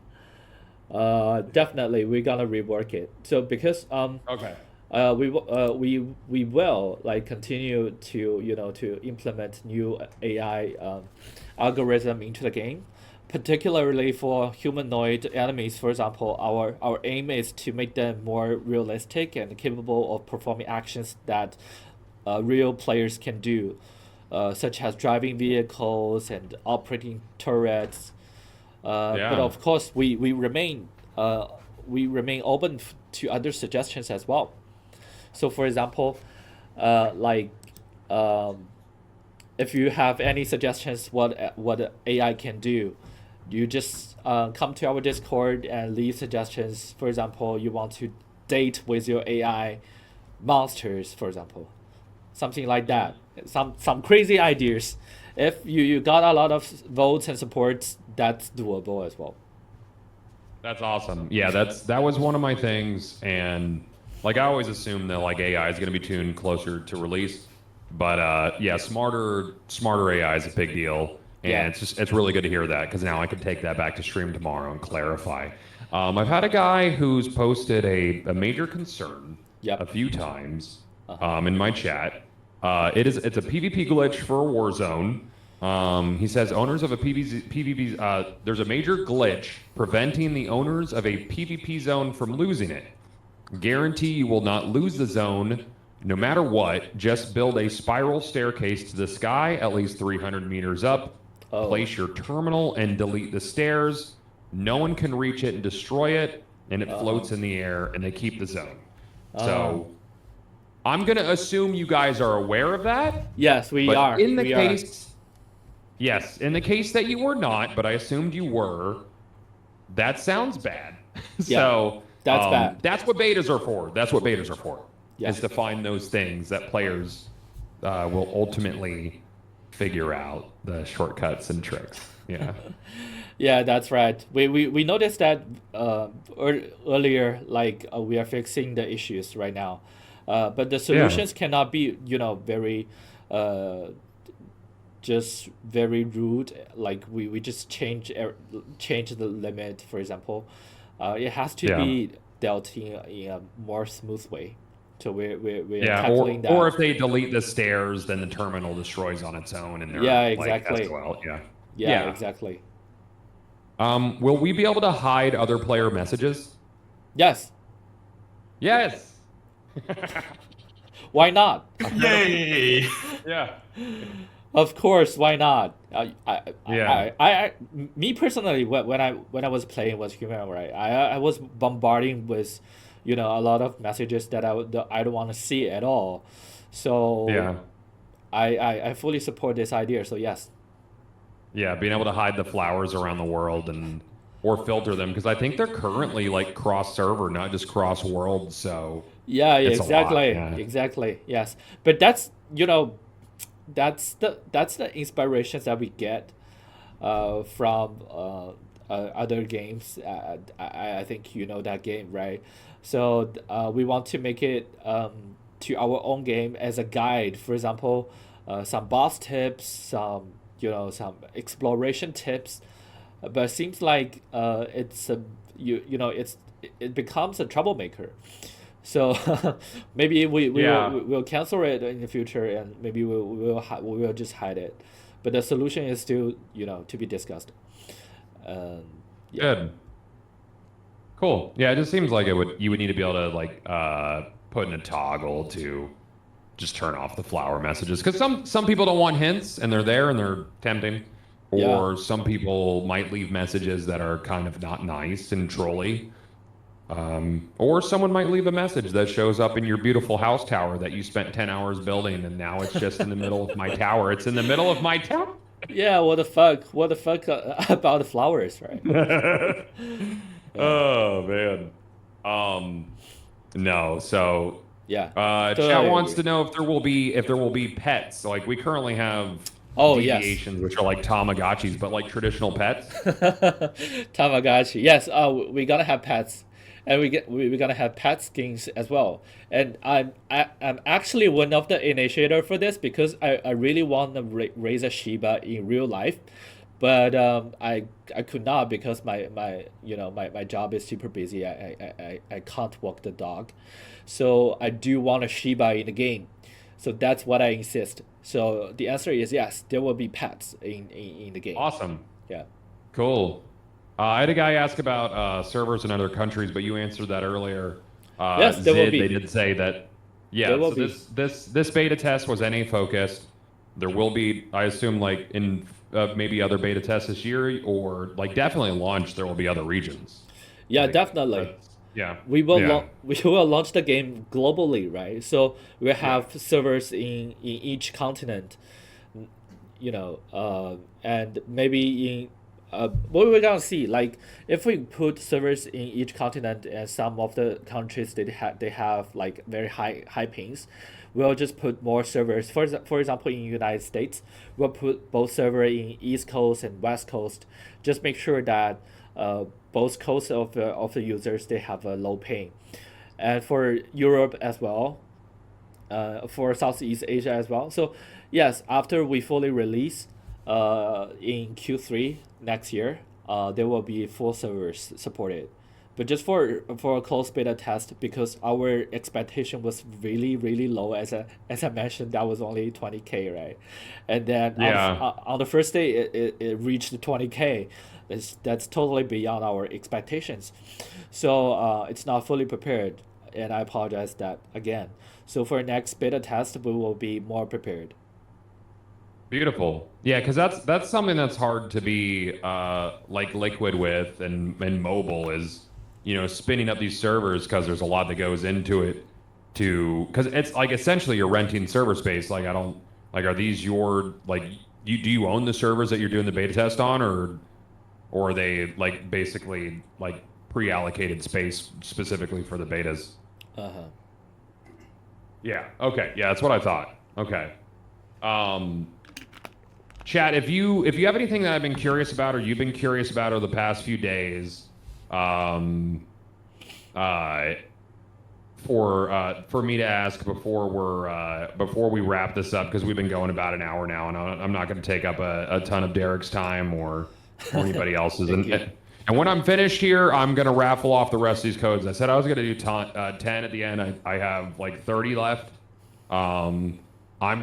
Definitely we're gonna rework it. So because Okay. we will like continue to to implement new AI algorithm into the game, particularly for humanoid enemies. For example, our aim is to make them more realistic and capable of performing actions that real players can do, such as driving vehicles and operating turrets. But Yeah. of course, we remain open to other suggestions as well. So, for example, like if you have any suggestions what AI can do, you just come to our Discord and leave suggestions. For example, you want to date with your AI monsters, for example, something like that. Some crazy ideas. If you got a lot of votes and supports, that's doable as well. That's awesome. Yeah, that was one of my things, and like I always assume that like AI is going to be tuned closer to release, but yeah, smarter AI is a big deal, and Yeah. it's really good to hear that because now I can take that back to stream tomorrow and clarify. I've had a guy who's posted a major concern Yep. a few times in my chat. It's a PvP glitch for a war zone. He says owners of a PvP, there's a major glitch preventing the owners of a PvP zone from losing it. Guarantee you will not lose the zone no matter what. Just build a spiral staircase to the sky at least 300 meters up. Oh. Place your terminal and delete the stairs. No one can reach it and destroy it, and it floats in the air, and they keep the zone. So I'm going to assume you guys are aware of that. Yes, we But are. in the we case, yes, in the case that you were not, but I assumed you were, that sounds bad. So that's bad. That's what betas are for. That's what betas are for. Yeah. Is to find those things that players will ultimately figure out the shortcuts and tricks. Yeah. Yeah, that's right. We noticed that earlier, like we are fixing the issues right now, but the solutions cannot be very just very rude. Like we just change the limit, for example. It has to be dealt in a more smooth way. So we're tackling that. Or if they delete the stairs, then the terminal destroys on its own, and they're Yeah, like, exactly. SOL. Yeah, exactly. Will we be able to hide other player messages? Yes. Yes. Why not? Yay! Yeah. Of course, why not? Yeah. Me personally, when I was playing with human, right, I was bombarding with, a lot of messages that I don't want to see at all. So Yeah. I fully support this idea. So yes. Yeah, being able to hide the flowers around the world or filter them, because I think they're currently like cross server, not just cross world. So Yeah, it's a lot, exactly, yeah. exactly. Yes, but that's that's the inspirations that we get from other games. I think you know that game, right? So we want to make it to our own game as a guide. For example, some boss tips, some exploration tips. But it seems like it's a it becomes a troublemaker. So maybe we'll cancel it in the future, and maybe we'll just hide it. But the solution is still to be discussed. Yeah. Good. Cool. Yeah, it just seems like you would need to be able to like put in a toggle to just turn off the flower messages, because some people don't want hints and they're there and they're tempting, or some people might leave messages that are kind of not nice and trolly. Or someone might leave a message that shows up in your beautiful house tower that you spent 10 hours building, and now it's just in the middle of my tower. It's in the middle of my tower. Yeah, what the fuck? What the fuck about the flowers, right? Oh man. No. So Yeah. chat wants to know if there will be pets. Like we currently have deviations, which are like Tamagotchis, but like traditional pets. Tamagotchi. Yes. We're gonna have pets, and we're gonna have pet skins as well. And I'm actually one of the initiator for this, because I really want to raise a Shiba in real life, but I could not because my job is super busy. I can't walk the dog, so I do want a Shiba in the game. So that's what I insist. So the answer is yes, there will be pets in the game. Awesome. Yeah. Cool. I had a guy ask about servers in other countries, but you answered that earlier. Yes, there will Zid, be. they did say that. Yeah, There will so be. this beta test was NA focused. There will be, I assume, like in maybe other beta tests this year, or like definitely launch. There will be other regions. Yeah, Like, definitely. Yeah. We will Yeah. we will launch the game globally, right? So we have servers in each continent, and maybe in what we're gonna see, like if we put servers in each continent and some of the countries they have like very high pings, we'll just put more servers. For example, in United States, we'll put both server in East Coast and West Coast. Just make sure that both coasts of the users they have a low ping, and for Europe as well, for Southeast Asia as well. So yes, after we fully release in Q3 next year, there will be full servers supported. But just for a closed beta test, because our expectation was really low, as I mentioned, that was only 20K, right? And then Yeah. on the first day it reached 20K. That's totally beyond our expectations. So it's not fully prepared, and I apologize that again. So for next beta test, we will be more prepared. Beautiful. Yeah, because that's something that's hard to be like liquid with and mobile is, spinning up these servers because there's a lot that goes into it because it's like essentially you're renting server space. Like I don't like are these your like do you own the servers that you're doing the beta test on or are they like basically like pre-allocated space specifically for the betas? Uh-huh. Yeah. Okay. Yeah, that's what I thought. Okay. Chat, if you have anything that I've been curious about or you've been curious about over the past few days, for me to ask before we wrap this up, because we've been going about an hour now, and I'm not going to take up a ton of Derek's time or anybody else's. And when I'm finished here, I'm going to raffle off the rest of these codes. I said I was going to do 10 at the end. I have like 30 left. I'm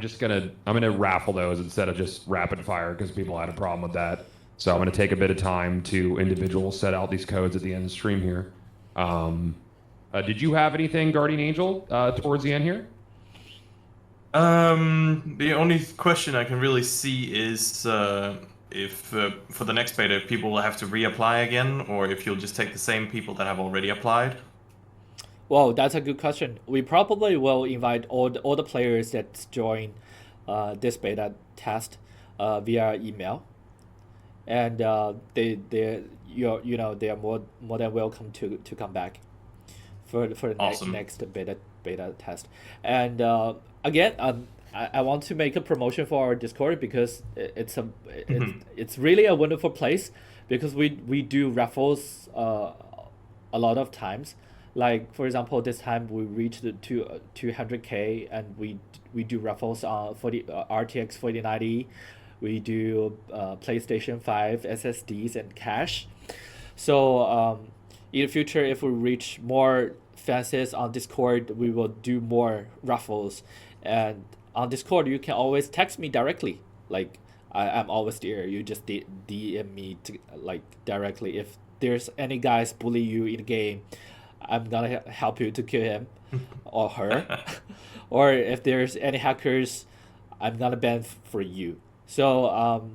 gonna raffle those instead of just rapid fire because people had a problem with that. So I'm gonna take a bit of time to individual set out these codes at the end of the stream here. Did you have anything, Guardian Angel, towards the end here? The only question I can really see is if for the next beta, if people will have to reapply again, or if you'll just take the same people that have already applied. Well, that's a good question. We probably will invite all the players that join this beta test via email, and they are more than welcome to come back for the Awesome. next beta test. And again, I want to make a promotion for our Discord because it's really a wonderful place because we do raffles a lot of times. Like for example, this time we reached 200K and we do raffles for the RTX 4090. We do PlayStation 5 SSDs and cash. So in the future, if we reach more fans on Discord, we will do more raffles. And on Discord, you can always text me directly. Like I'm always there. You just DM me directly. If there's any guys bully you in the game, I'm gonna help you to kill him or her. Or if there's any hackers, I'm gonna ban for you. So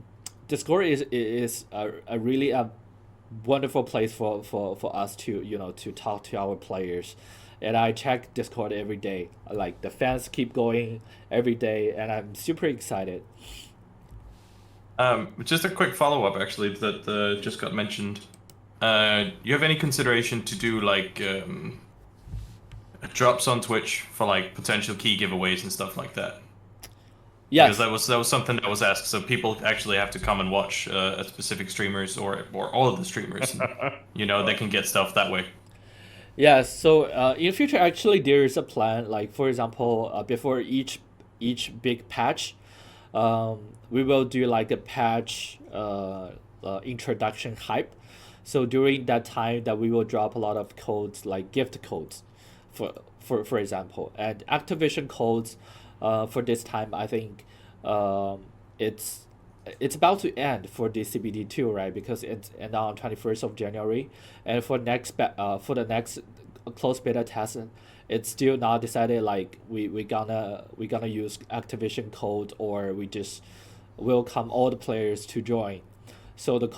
Discord is a really wonderful place for us to talk to our players. And I check Discord every day. Like the fans keep going every day, and I'm super excited. Just a quick follow-up, actually, that just got mentioned. You have any consideration to do like drops on Twitch for like potential key giveaways and stuff like that? Yes. Because that was something that was asked, so people actually have to come and watch specific streamers or all of the streamers. And, they can get stuff that way. Yes. So in the future, actually, there is a plan. Like for example, before each big patch, we will do like a patch introduction hype. So during that time, that we will drop a lot of codes like gift codes, for example, and activation codes. For this time, I think it's about to end for the CBD2, right? Because it's end on 21st of January, and for for the next closed beta test, it's still not decided. Like we gonna use activation code, or we just welcome all the players to join. So the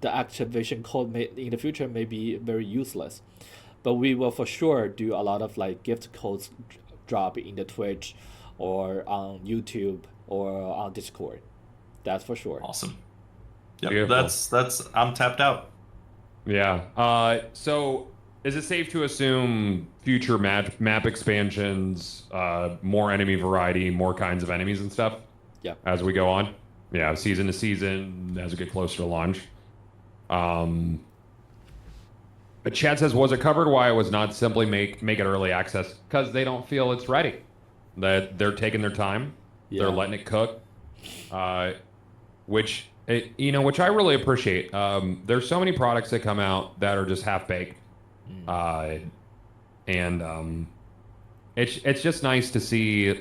activation code in the future may be very useless, but we will for sure do a lot of like gift codes drop in the Twitch or on YouTube or on Discord. That's for sure. Awesome. Yep, Beautiful. that's I'm tapped out. Yeah. So is it safe to assume future map expansions, more enemy variety, more kinds of enemies and stuff? Yeah. As we go on? Yeah, season to season, as we get closer to launch. But Chad says, was it covered why it was not simply make it early access? Because they don't feel it's ready. That they're taking their time. Yeah. They're letting it cook. Which I really appreciate. There's so many products that come out that are just half baked. It's just nice to see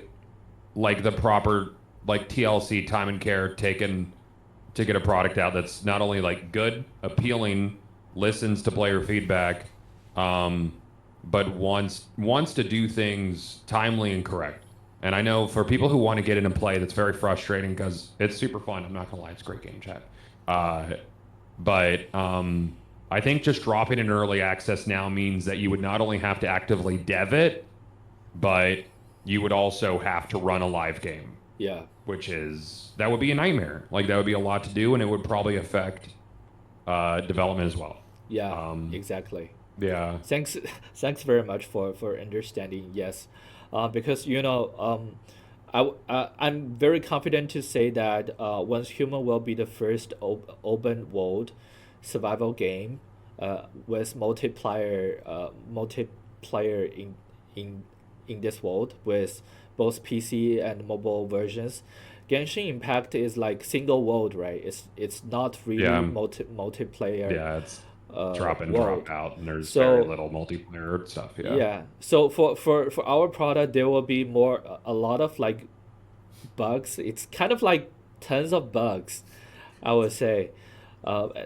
like the proper like TLC time and care taken to get a product out that's not only like good, appealing, listens to player feedback, but wants to do things timely and correct. And I know for people who want to get in and play, that's very frustrating because it's super fun. I'm not gonna lie, it's a great game, chat. But I think just dropping in early access now means that you would not only have to actively dev it, but you would also have to run a live game. Yeah. That would be a nightmare. Like that would be a lot to do, and it would probably affect development as well. Yeah. Exactly. Yeah. Thanks very much for understanding. Yes, because I'm very confident to say that once Human will be the first open world survival game with multiplayer in this world with both PC and mobile versions. Genshin Impact is like single world, right? It's not really multiplayer. Yeah, it's drop in, world. drop out, and there's So- very little multiplayer stuff. Yeah. Yeah. So for our product, there will be a lot of like bugs. It's kind of like tons of bugs, I would say.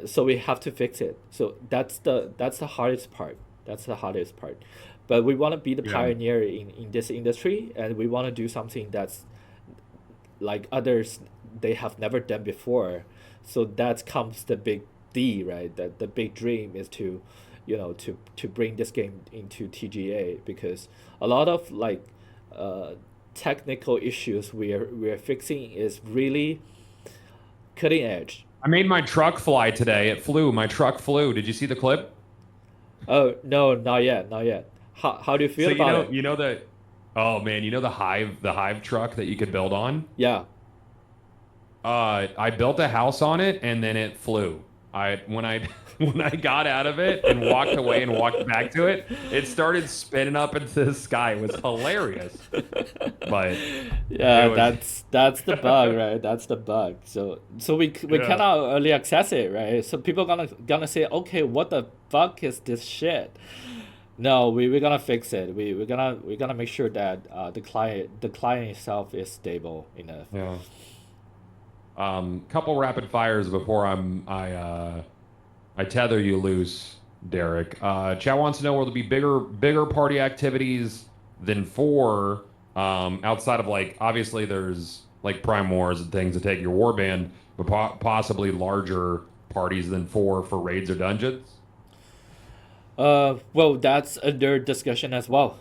So we have to fix it. So that's the hardest part. That's the hardest part. But we want to be the Yeah. pioneer in this industry, and we want to do something that's like others they have never done before. So that comes the big D, right? That the big dream is to bring this game into TGA, because a lot of like technical issues we're fixing is really cutting edge. I made my truck fly today. It flew. My truck flew. Did you see the clip? Oh no, not yet. How do you feel about it? You know the, oh man, you know the hive truck that you could build on? Yeah. I built a house on it and then it flew. When I got out of it and walked away and walked back to it, it started spinning up into the sky. It was hilarious. But yeah, it was... that's the bug, right? That's the bug. So we cannot early access it, right? So people gonna say, okay, what the fuck is this shit? No, we're gonna fix it. We're gonna make sure that the client itself is stable enough. Yeah. Couple rapid fires before I tether you loose, Derek. Chat wants to know, will there be bigger party activities than 4? Outside of like, obviously there's like Prime Wars and things that take your warband, but possibly larger parties than 4 for raids or dungeons. Well, that's under discussion as well.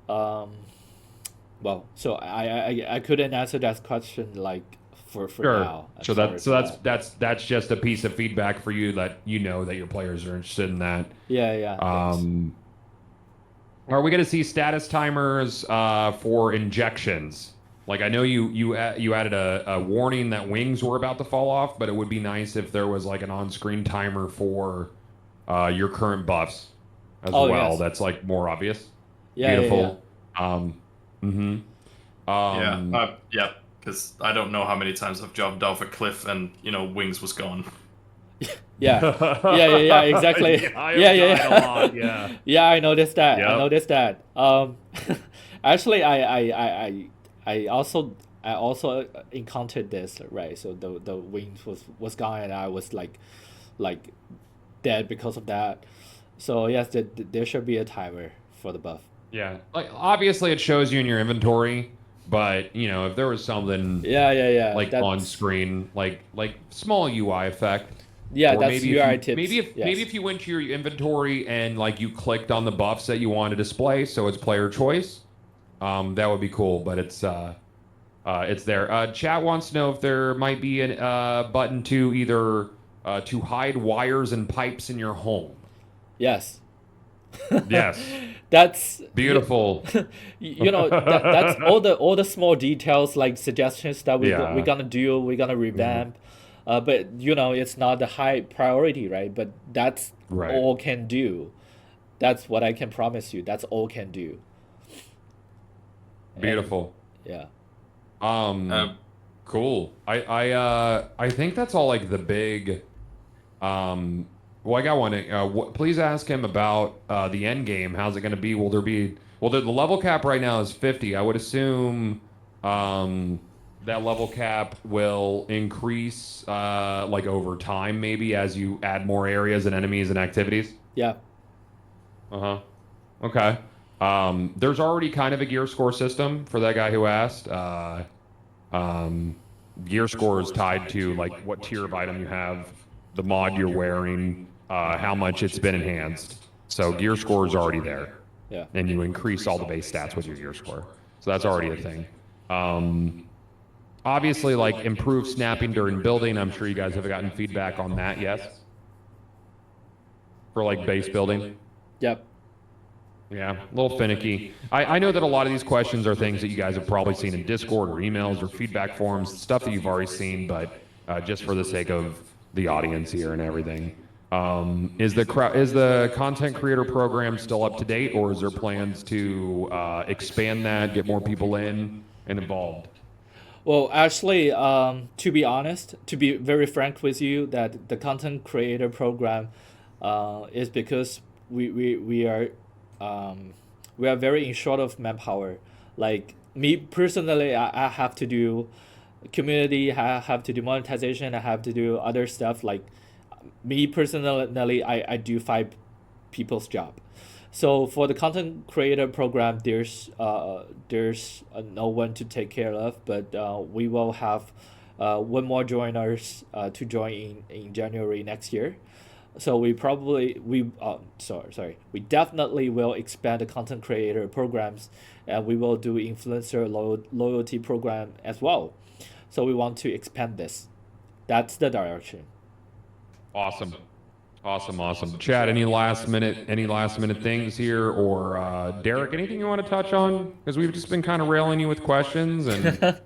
Well, so I couldn't answer that question like for Sure. now. So that's just a piece of feedback for you that you know that your players are interested in that. Yeah. Thanks. Are we going to see status timers for injections? Like I know you added a warning that wings were about to fall off, but it would be nice if there was like an on-screen timer for your current buffs as well. Yes. That's like more obvious. Yeah, Beautiful. yeah. Yeah. because I don't know how many times I've jumped off a cliff and wings was gone. Yeah, exactly. I Yeah, have yeah, died a lot, yeah. yeah, I noticed that. I Yep. noticed that. Actually, I also encountered this, right? So the wings was gone, and I was like dead because of that. So yes, there should be a timer for the buff. Yeah. Like obviously it shows you in your inventory, but if there was something Yeah. like on That's screen, like small UI effect. yeah. Or That's maybe if UI you, tips. maybe Yes. if you went to your inventory and like you clicked on the buffs that you want to display, so it's player choice, that would be cool. But it's there. Chat wants to know if there might be a button to either to hide wires and pipes in your home. Yes. Yes. That's Beautiful. that's all the small details like suggestions that Yeah. we're gonna do, we're gonna revamp. But it's not the high priority, right? But that's Right. all can do. That's what I can promise you. That's all can do. Beautiful. Yeah. Cool. I think that's all like the big. Well, I got one. Please ask him about the end game. How's it going to be? Will there be? Well, the level cap right now is 50. I would assume that level cap will increase like over time, maybe as you add more areas and enemies and activities. Yeah. Uh-huh. Okay. There's already kind of a gear score system for that guy who asked. Gear score is tied to like what tier of item you have, the mod you're wearing, how much it's been enhanced. So gear score is already there. Yeah. And you increase all the base stats with your gear score. So that's already a thing. Obviously, like improved snapping during building. I'm sure you guys have gotten feedback on that, yes? For like base building. Yep. Yeah, a little finicky. I know that a lot of these questions are things that you guys have probably seen in Discord or emails or feedback forums, stuff that you've already seen, but just for the sake of the audience here and everything. Is the content creator program still up to date, or is there plans to expand that, get more people in and involved? Well, actually, to be honest, to be very frank with you, that the content creator program is because we are very in short of manpower. Like me personally, I have to do community, I have to do monetization, I have to do other stuff. Like me personally, I do 5 people's job. So for the content creator program, there's no one to take care of, but we will have one more joiners to join in January next year. So we definitely will expand the content creator programs, and we will do influencer loyalty program as well. So we want to expand this. That's the direction. Awesome. Chad, any last minute things here, or Derek, anything you want to touch on? Because we've just been kind of railing you with questions, and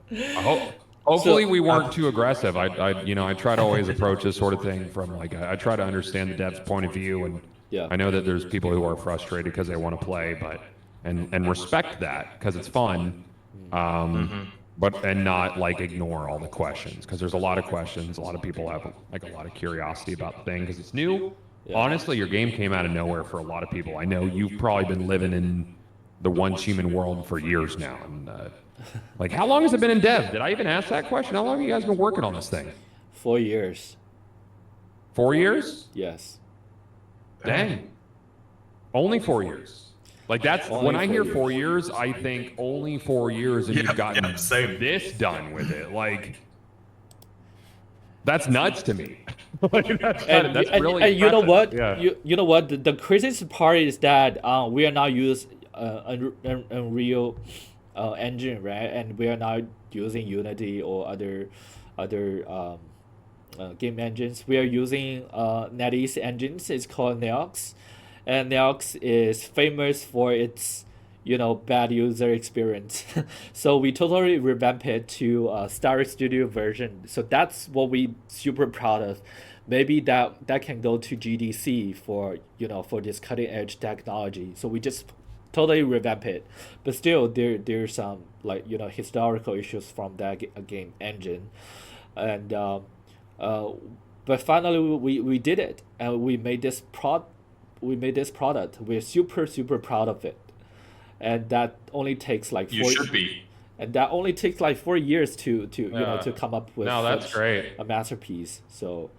hopefully we weren't too aggressive. I try to always approach this sort of thing from like I try to understand the dev's point of view, and Yeah. I know that there's people who are frustrated because they want to play, but and respect that because it's fun. But not like ignore all the questions, because there's a lot of questions. A lot of people have like a lot of curiosity about the thing because it's new. Yeah. Honestly, your game came out of nowhere for a lot of people. I know you've probably been living in the once human world for years now. And like, how long has it been in dev? Did I even ask that question? How long have you guys been working on this thing? 4 years. 4 years? Yes. Dang. Only 4 years. Like that's Only when I hear 4 4 years, I think only 4 years and you've gotten this done with it. Like that's nuts to me. Like, that's really and you know impressive. what? Yeah. You know what? The craziest part is that we are not using Unreal engine, right? And we are not using Unity or other game engines. We are using NetEase engines. It's called Neox, and Neox is famous for its bad user experience. So we totally revamped it to Star Studio version. So that's what we super proud of. Maybe that can go to GDC for for this cutting edge technology. So we just totally revamp it, but still there's some like historical issues from that game engine, and uh, but finally we did it, and we made this product. We're super proud of it, and that only takes like You should be. and that only takes like 4 years Yeah. to come up with No, that's such great. a masterpiece. So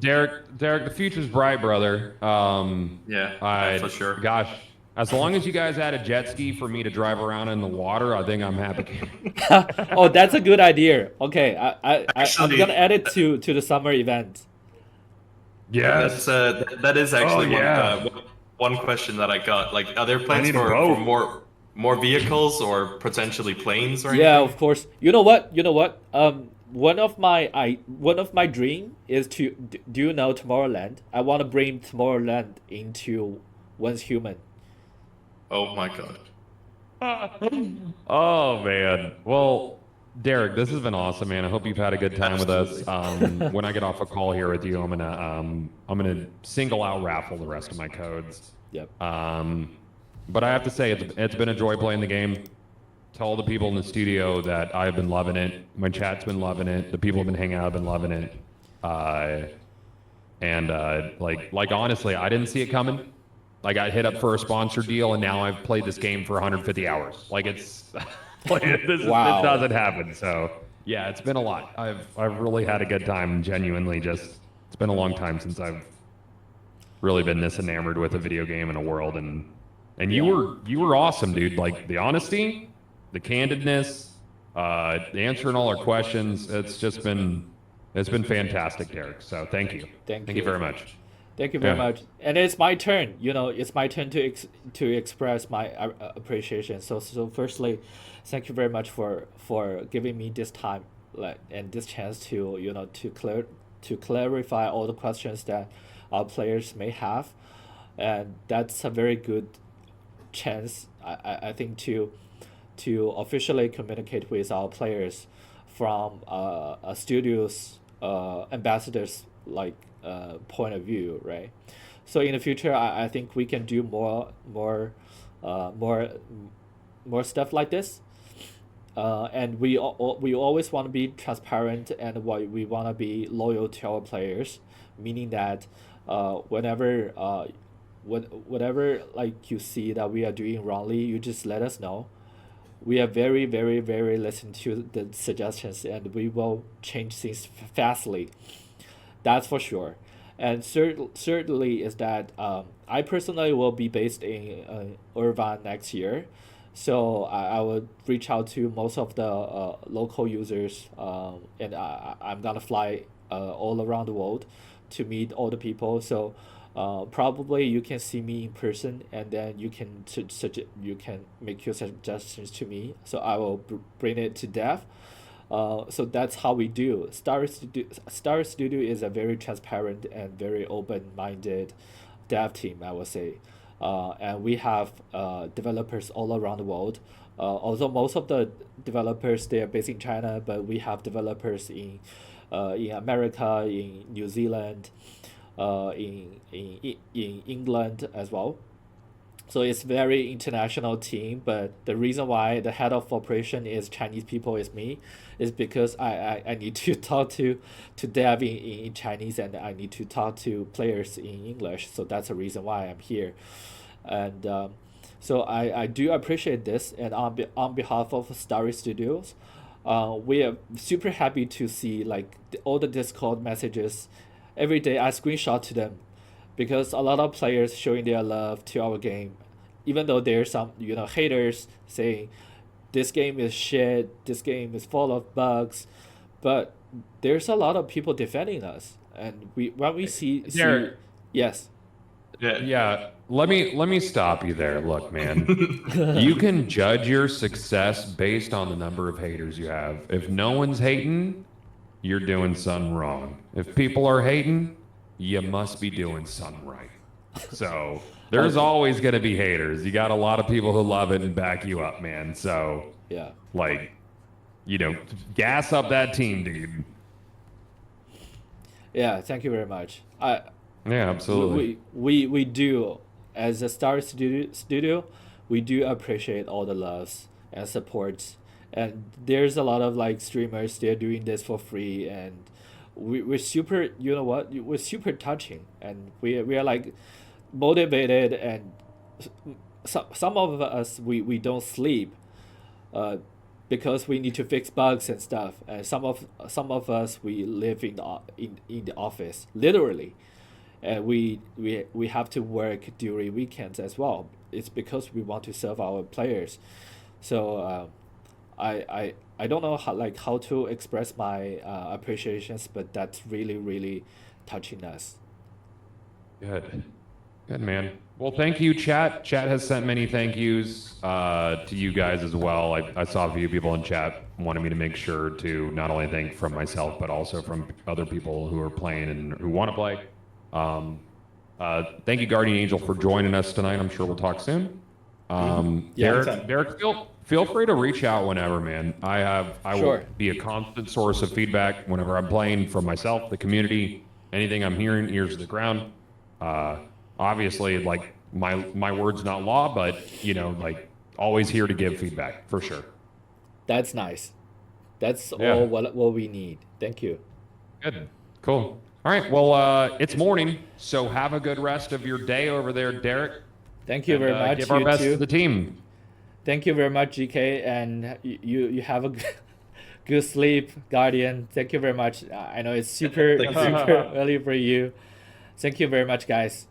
Derek, the future's bright, brother. For sure. Gosh, as long as you guys add a jet ski for me to drive around in the water, I think I'm happy. oh, that's a good idea. Okay, I'm Actually- gonna add it to the summer event. Yes. That is actually yeah. one question that I got. Like, are there plans need a for boat. more vehicles or potentially planes or anything? Yeah, of course. You know what? One of my dream is to do you know Tomorrowland? I want to bring Tomorrowland into Once Human. Oh my god. Oh man. Well, Derek, this has been awesome, man. I hope you've had a good time with us. When I get off a call here with you, I'm gonna single out raffle the rest of my codes. Yep. But I have to say, it's been a joy playing the game. Tell all the people in the studio that I've been loving it. My chat's been loving it. The people have been hanging out have been loving it. Like honestly, I didn't see it coming. I got hit up for a sponsor deal, and now I've played this game for 150 hours. Like it's, Wow. it doesn't happen. So yeah, it's been a lot. I've really had a good time. Genuinely, it's been a long time since I've really been this enamored with a video game and a world. And you were awesome, dude. Like the honesty, the candidness, answering all our questions. It's been fantastic, Derek. So thank you. Thank you you. very much. Thank you very Yeah. much. And it's my turn. It's my turn to express my appreciation. So firstly, thank you very much for giving me this time, and this chance to to clarify all the questions that our players may have, and that's a very good chance I think to officially communicate with our players from a studio's ambassadors point of view, right? So in the future, I think we can do more stuff like this, and we always want to be transparent, and we want to be loyal to our players, meaning that whatever like you see that we are doing wrongly, you just let us know. We are very listen to the suggestions, and we will change things fastly. That's for sure. And certainly is that I personally will be based in Irvine next year, so I will reach out to most of the local users, and I'm gonna fly all around the world to meet all the people. So probably you can see me in person, and then you can you can make your suggestions to me. So I will bring it to Dev. So that's how we do. Star Studio is a very transparent and very open-minded dev team, I would say. And we have developers all around the world. Although most of the developers they are based in China, but we have developers in America, in New Zealand, in England as well. So it's very international team, but the reason why the head of operation is Chinese people is me, is because I need to talk to dev in Chinese, and I need to talk to players in English. So that's the reason why I'm here. And so I do appreciate this, and on behalf of Starry Studios, we are super happy to see all the Discord messages. Every day I screenshot to them, because a lot of players showing their love to our game, even though there's some haters saying this game is shit, this game is full of bugs, but there's a lot of people defending us, and when we see Derek. yes. Yeah, let me stop you there. Look, man, you can judge your success based on the number of haters you have. If no one's hating, you're doing something wrong. If people are hating, you must be doing something right. So there's always going to be haters. You got a lot of people who love it and back you up, man. So Yeah. Gas up that team, dude. Yeah, thank you very much. Yeah, absolutely. We do, as a Star Studio, we do appreciate all the loves and supports. And there's a lot of like streamers, they're doing this for free, and we're super, you know what, we're super touching, and we are like motivated, and some of us, we don't sleep uh, because we need to fix bugs and stuff, and some of us, we live in the office literally, and we have to work during weekends as well. It's because we want to serve our players. So I don't know how to express my appreciations, but that's really really touching us. Good. Good, man. Well, thank you, chat. Chat has sent many thank yous to you guys as well. I saw a few people in chat wanted me to make sure to not only thank from myself, but also from other people who are playing and who want to play. Thank you, Guardian Angel, for joining us tonight. I'm sure we'll talk soon. Yeah. Derek, feel free to reach out whenever, man. I Sure. will be a constant source of feedback whenever I'm playing from myself, the community, anything I'm hearing, ears to the ground. Obviously, like my word's not law, but like always here to give feedback for sure. That's nice. That's Yeah. all what we need. Thank you. Good. Cool. All right. Well, it's morning, so have a good rest of your day over there, Derek. Thank you very And, much. Give our You best too. to the team. Thank you very much, GK, and you have a good sleep, Guardian. Thank you very much. I know it's super Thank you. super early for you. Thank you very much, guys.